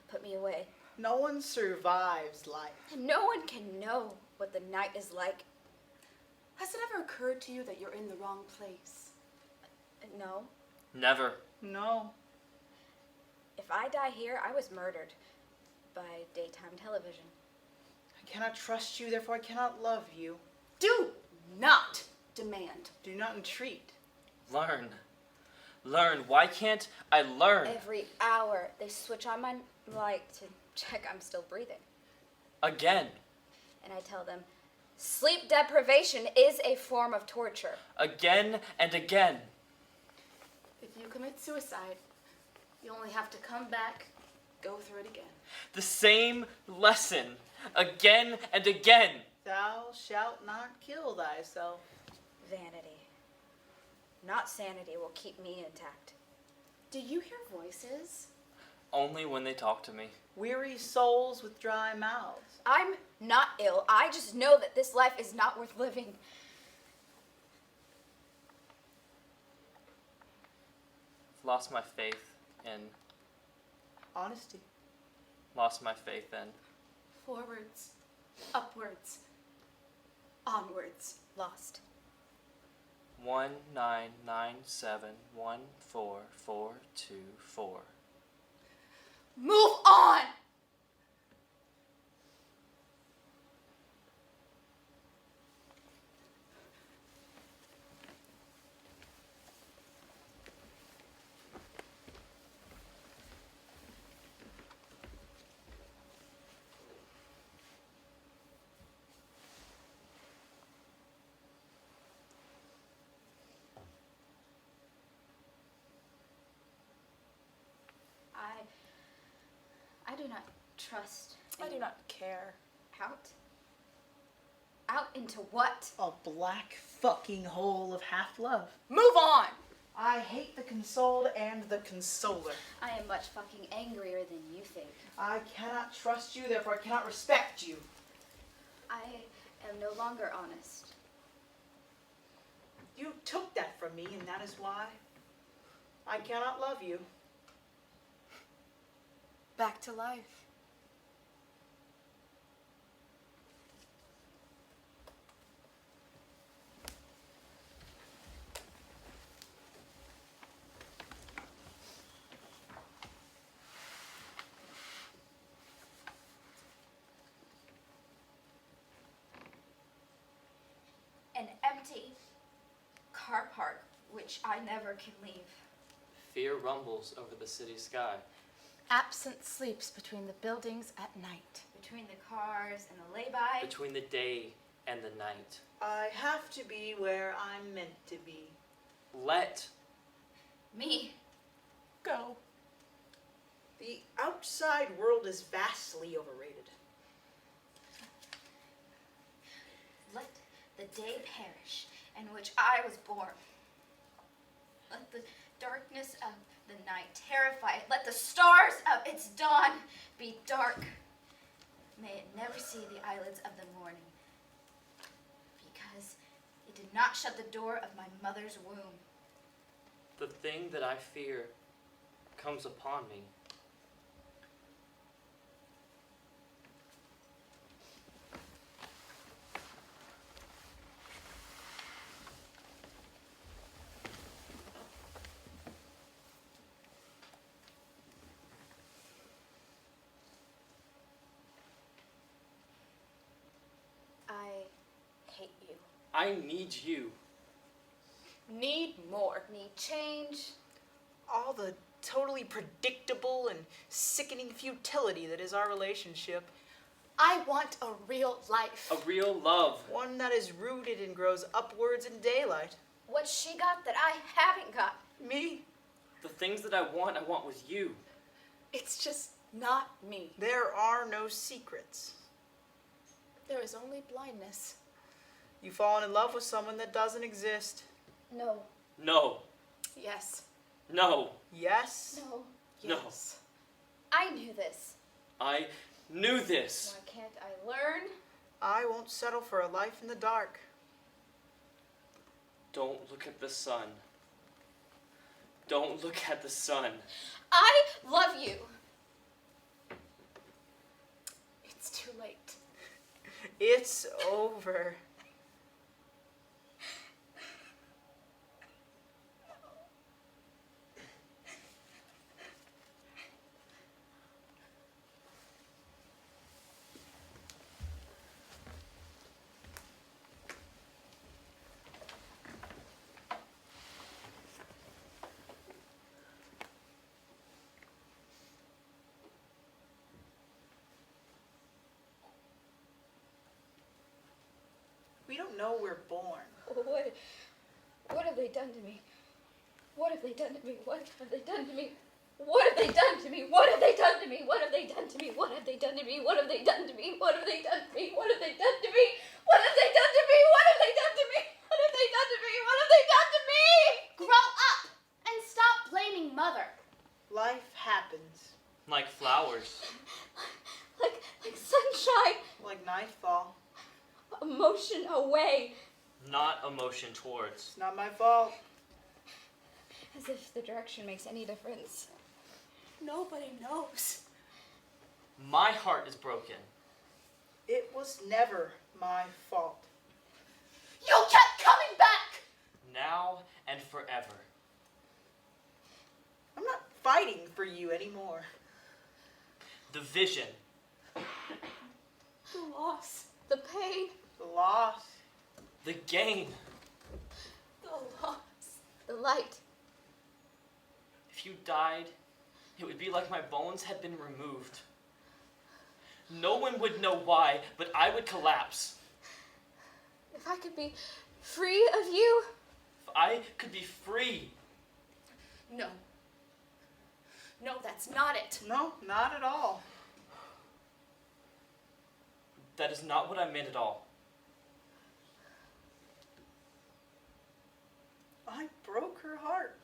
put me away. No one survives life. And no one can know what the night is like. Has it ever occurred to you that you're in the wrong place? No. Never. No. If I die here, I was murdered by daytime television. I cannot trust you, therefore I cannot love you. Do not demand. Do not entreat. Learn. Learn. Why can't I learn? Every hour, they switch on my light to check I'm still breathing. Again. And I tell them, sleep deprivation is a form of torture. Again and again. If you commit suicide, you only have to come back, go through it again. The same lesson. Again and again. Thou shalt not kill thyself. Vanity, not sanity, will keep me intact. Do you hear voices? Only when they talk to me. Weary souls with dry mouths. I'm not ill. I just know that this life is not worth living. I've lost my faith in. Honesty. Lost my faith in. Forwards, upwards, onwards. Lost. 199714424. Move on! do not trust. I do not care. Out? Out into what? A black fucking hole of half-love. Move on! I hate the consoled and the consoler. I am much fucking angrier than you think. I cannot trust you, therefore I cannot respect you. I am no longer honest. You took that from me, and that is why I cannot love you. Back to life. An empty car park, which I never can leave. Fear rumbles over the city sky. Absence sleeps between the buildings at night. Between the cars and the lay-by. Between the day and the night. I have to be where I'm meant to be. Let Me. Go. The outside world is vastly overrated. Let the day perish in which I was born. Let the darkness of the night terrify it. Let the stars of its dawn be dark. May it never see the eyelids of the morning, because it did not shut the door of my mother's womb. the thing that I fear comes upon me. I hate you. I need you. Need more. Need change. All the totally predictable and sickening futility that is our relationship. I want a real life. A real love. One that is rooted and grows upwards in daylight. What she got that I haven't got. Me? The things that I want with you. It's just not me. There are no secrets. There is only blindness. You've fallen in love with someone that doesn't exist. No. No. Yes. No. Yes? No. No. Yes. I knew this. I knew this. Why can't I learn? I won't settle for a life in the dark. Don't look at the sun. Don't look at the sun. I love you. It's too late. It's over. We don't know we're born. What have they done to me? What have they done to me? What have they done to me? What have they done to me? What have they done to me? What have they done to me? What have they done to me? What have they done to me? What have they done to me? What have they done to me? What have they done to me? What have they done to me? What have they done to me? What have they done to me? Grow up and stop blaming Mother. Life happens. Like flowers. Like sunshine, Like nightfall. emotion away. Not emotion towards. It's not my fault. As if the direction makes any difference. Nobody knows. My heart is broken. It was never my fault. You kept coming back! Now and forever. I'm not fighting for you anymore. The vision. The loss. The pain. The loss. The gain. The loss. The light. If you died, it would be like my bones had been removed. No one would know why, but I would collapse. If I could be free of you. If I could be free. No. No, that's not it. No, not at all. That is not what I meant at all. I broke her heart.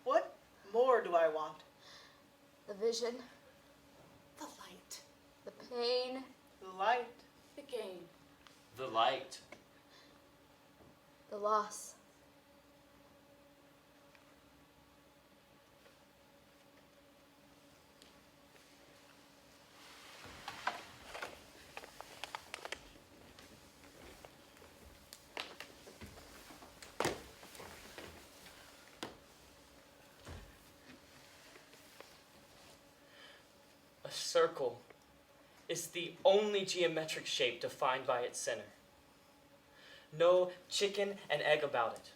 What more do I want? The vision, The light. the pain, The light. The game. The light. the loss. A circle is the only geometric shape defined by its center. No chicken and egg about it.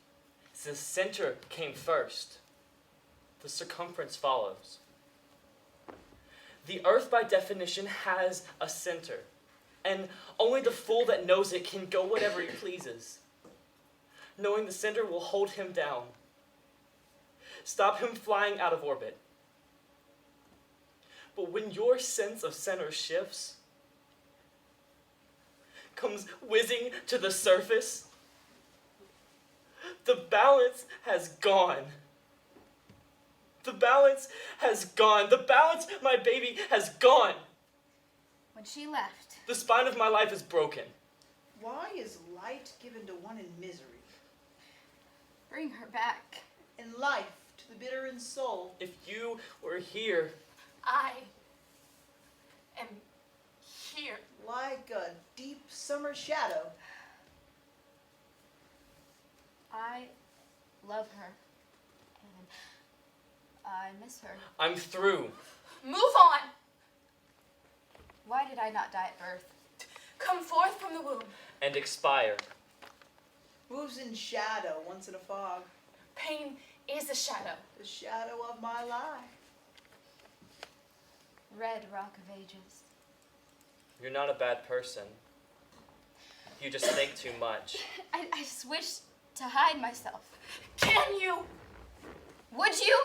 The center came first. The circumference follows. The earth, by definition, has a center, and only the fool that knows it can go whatever he pleases, knowing the center will hold him down, stop him flying out of orbit. But when your sense of center shifts, comes whizzing to the surface, the balance has gone. The balance has gone. The balance, my baby, has gone. When she left, The spine of my life is broken. Why is light given to one in misery, bring her back. and life to the bitter in soul? If you were here, I am here. Like a deep summer shadow. I love her. And I miss her. I'm through. Move on. Why did I not die at birth? Come forth from the womb. And expire. Moves in shadow once in a fog. Pain is a shadow. The shadow of my life. Red Rock of Ages. You're not a bad person. You just think too much. I just wish to hide myself. Can you Would you?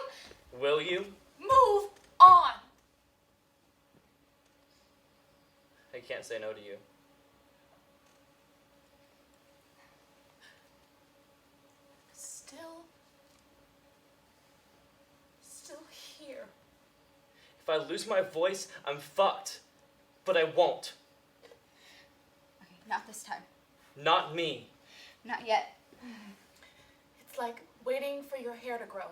Will you? move on? I can't say no to you. Still here. If I lose my voice, I'm fucked. But I won't. Okay, not this time. Not me. Not yet. It's like waiting for your hair to grow.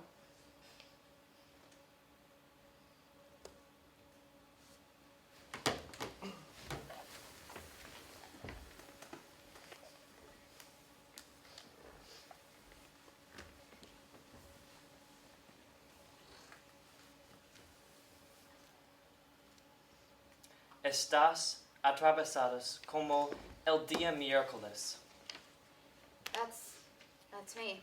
Estás atravesadas como el día miércoles. That's me.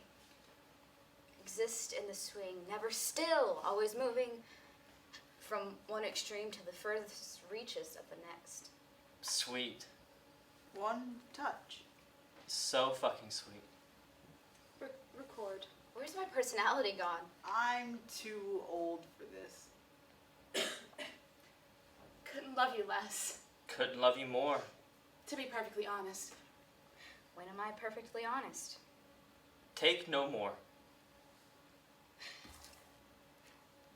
Exist in the swing, never still, always moving from one extreme to the furthest reaches of the next. Sweet. One touch. So fucking sweet. Record. Where's my personality gone? I'm too old for this. Couldn't love you less. Couldn't love you more. To be perfectly honest. When am I perfectly honest? Take no more.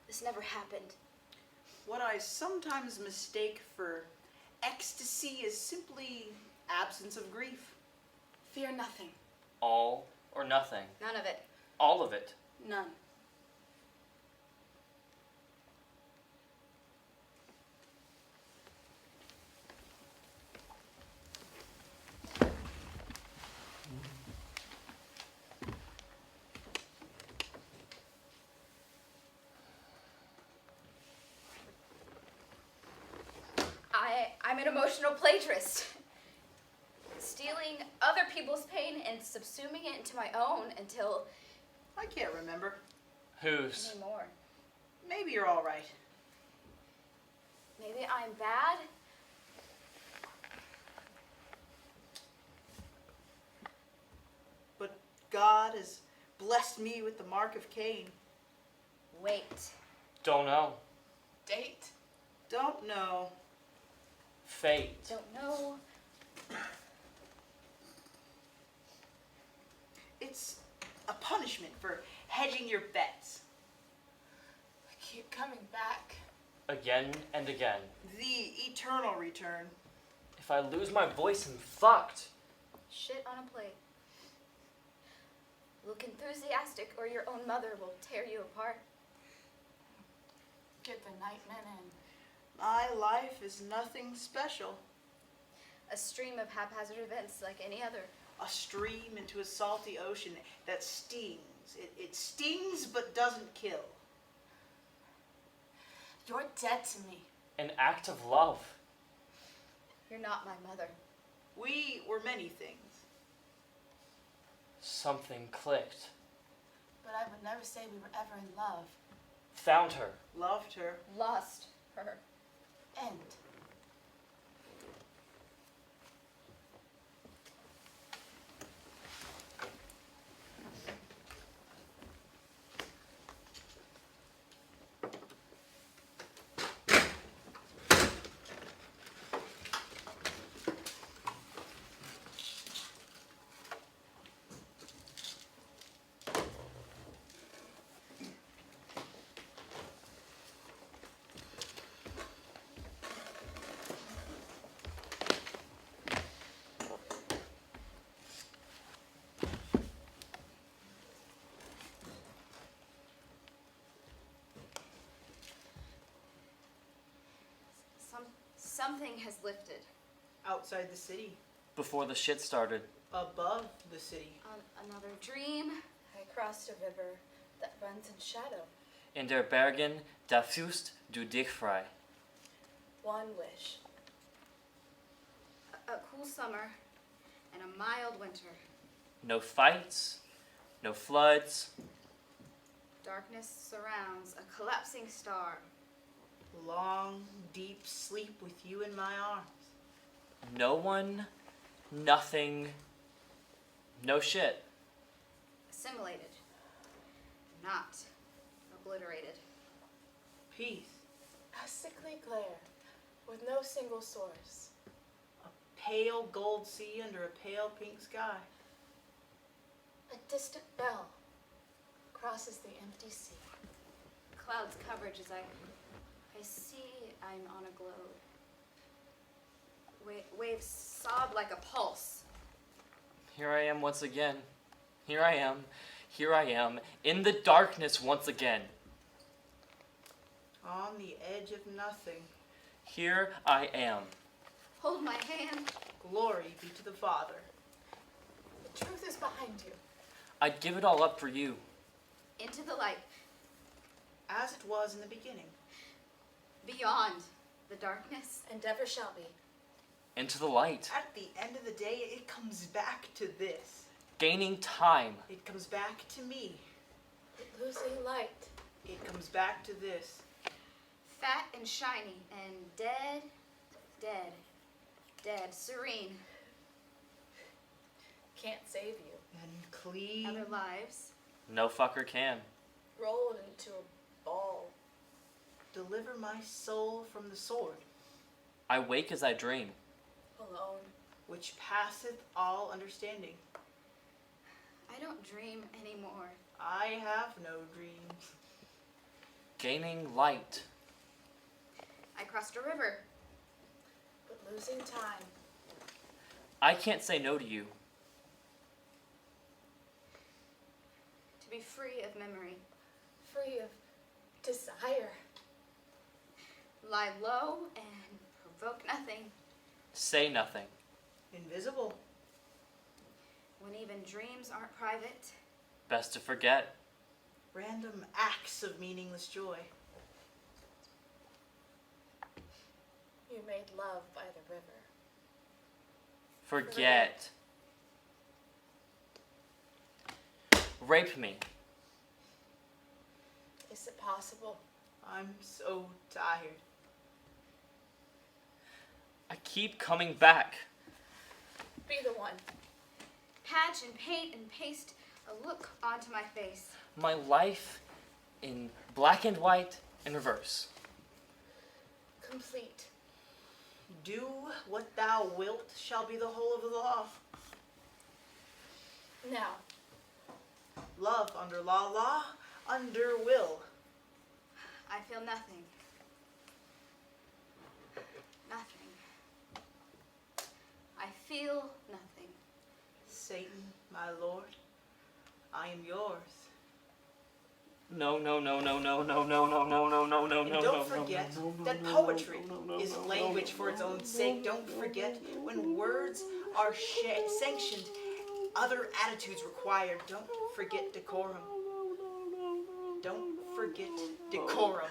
This never happened. What I sometimes mistake for ecstasy is simply absence of grief. Fear nothing. All or nothing. None of it. All of it. None. I'm an emotional plagiarist. Stealing other people's pain and subsuming it into my own until I can't remember. Whose? anymore. Maybe you're all right. Maybe I'm bad. But God has blessed me with the mark of Cain. Wait. Don't know. Date. Don't know. Fate. Don't know. It's a punishment for hedging your bets. I keep coming back. Again and again. The eternal return. If I lose my voice, I'm fucked. Shit on a plate. Look enthusiastic or your own mother will tear you apart. Get the nightmen in. My life is nothing special. A stream of haphazard events like any other. A stream into a salty ocean that stings. It stings but doesn't kill. You're dead to me. An act of love. You're not my mother. We were many things. Something clicked. But I would never say we were ever in love. Found her. Loved her. Lost her. End. Something has lifted. Outside the city. Before the shit started. Above the city. Another dream. I crossed a river that runs in shadow. In der Bergen, da fühlst du dich frei. One wish. A cool summer and a mild winter. No fights, no floods. Darkness surrounds a collapsing star. Long, deep sleep with you in my arms. No one, nothing, no shit. Assimilated. Not obliterated. Peace. A sickly glare with no single source. A pale gold sea under a pale pink sky. A distant bell crosses the empty sea. Clouds coverage as I see I'm on a globe. Waves sob like a pulse. Here I am once again. Here I am. Here I am. In the darkness once again. On the edge of nothing. Here I am. Hold my hand. Glory be to the Father. The truth is behind you. I'd give it all up for you. Into the light. As it was in the beginning. Beyond the darkness. And ever shall be. Into the light. At the end of the day, it comes back to this. Gaining time. It comes back to me. But losing light. It comes back to this. Fat and shiny and dead, dead, dead, serene. Can't save you. And clean. Other lives. No fucker can. Rolled into a ball. Deliver my soul from the sword. I wake as I dream. Alone. Which passeth all understanding. I don't dream anymore. I have no dreams. Gaining light. I crossed a river. But losing time. I can't say no to you. To be free of memory. Free of desire. Lie low and provoke nothing. Say nothing. Invisible. When even dreams aren't private. Best to forget. Random acts of meaningless joy. You made love by the river. Forget. Rape me. Is it possible? I'm so tired. I keep coming back. Be the one. Patch and paint and paste a look onto my face. My life in black and white in reverse. Complete. Do what thou wilt shall be the whole of the law. Now, Love under law, law under will. I feel nothing. Nothing. I feel nothing. Satan, my lord, I am yours. No. And don't forget that poetry is language for its own sake. Don't forget when words are sanctioned, other attitudes required. Don't forget decorum. Don't forget decorum.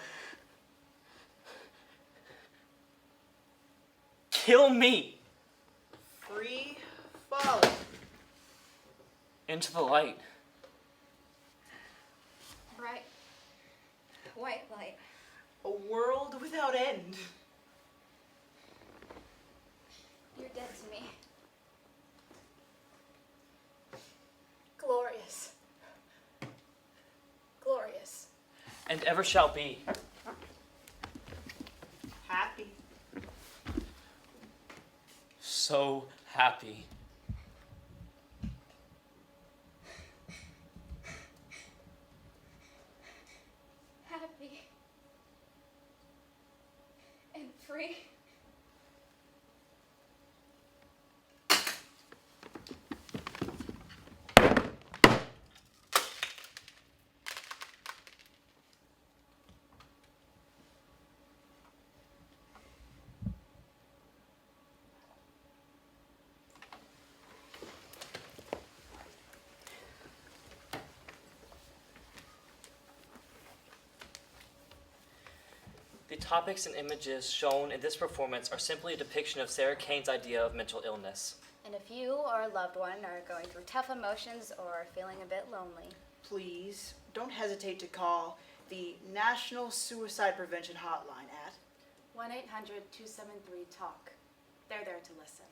Kill me Free falling. into the light. Bright, white light. A world without end. You're dead to me. Glorious. Glorious. And ever shall be. Happy. So happy. Happy. And free. The topics and images shown in this performance are simply a depiction of Sarah Kane's idea of mental illness. And if you or a loved one are going through tough emotions or are feeling a bit lonely, Please don't hesitate to call the National Suicide Prevention Hotline at 1-800-273-TALK. They're there to listen.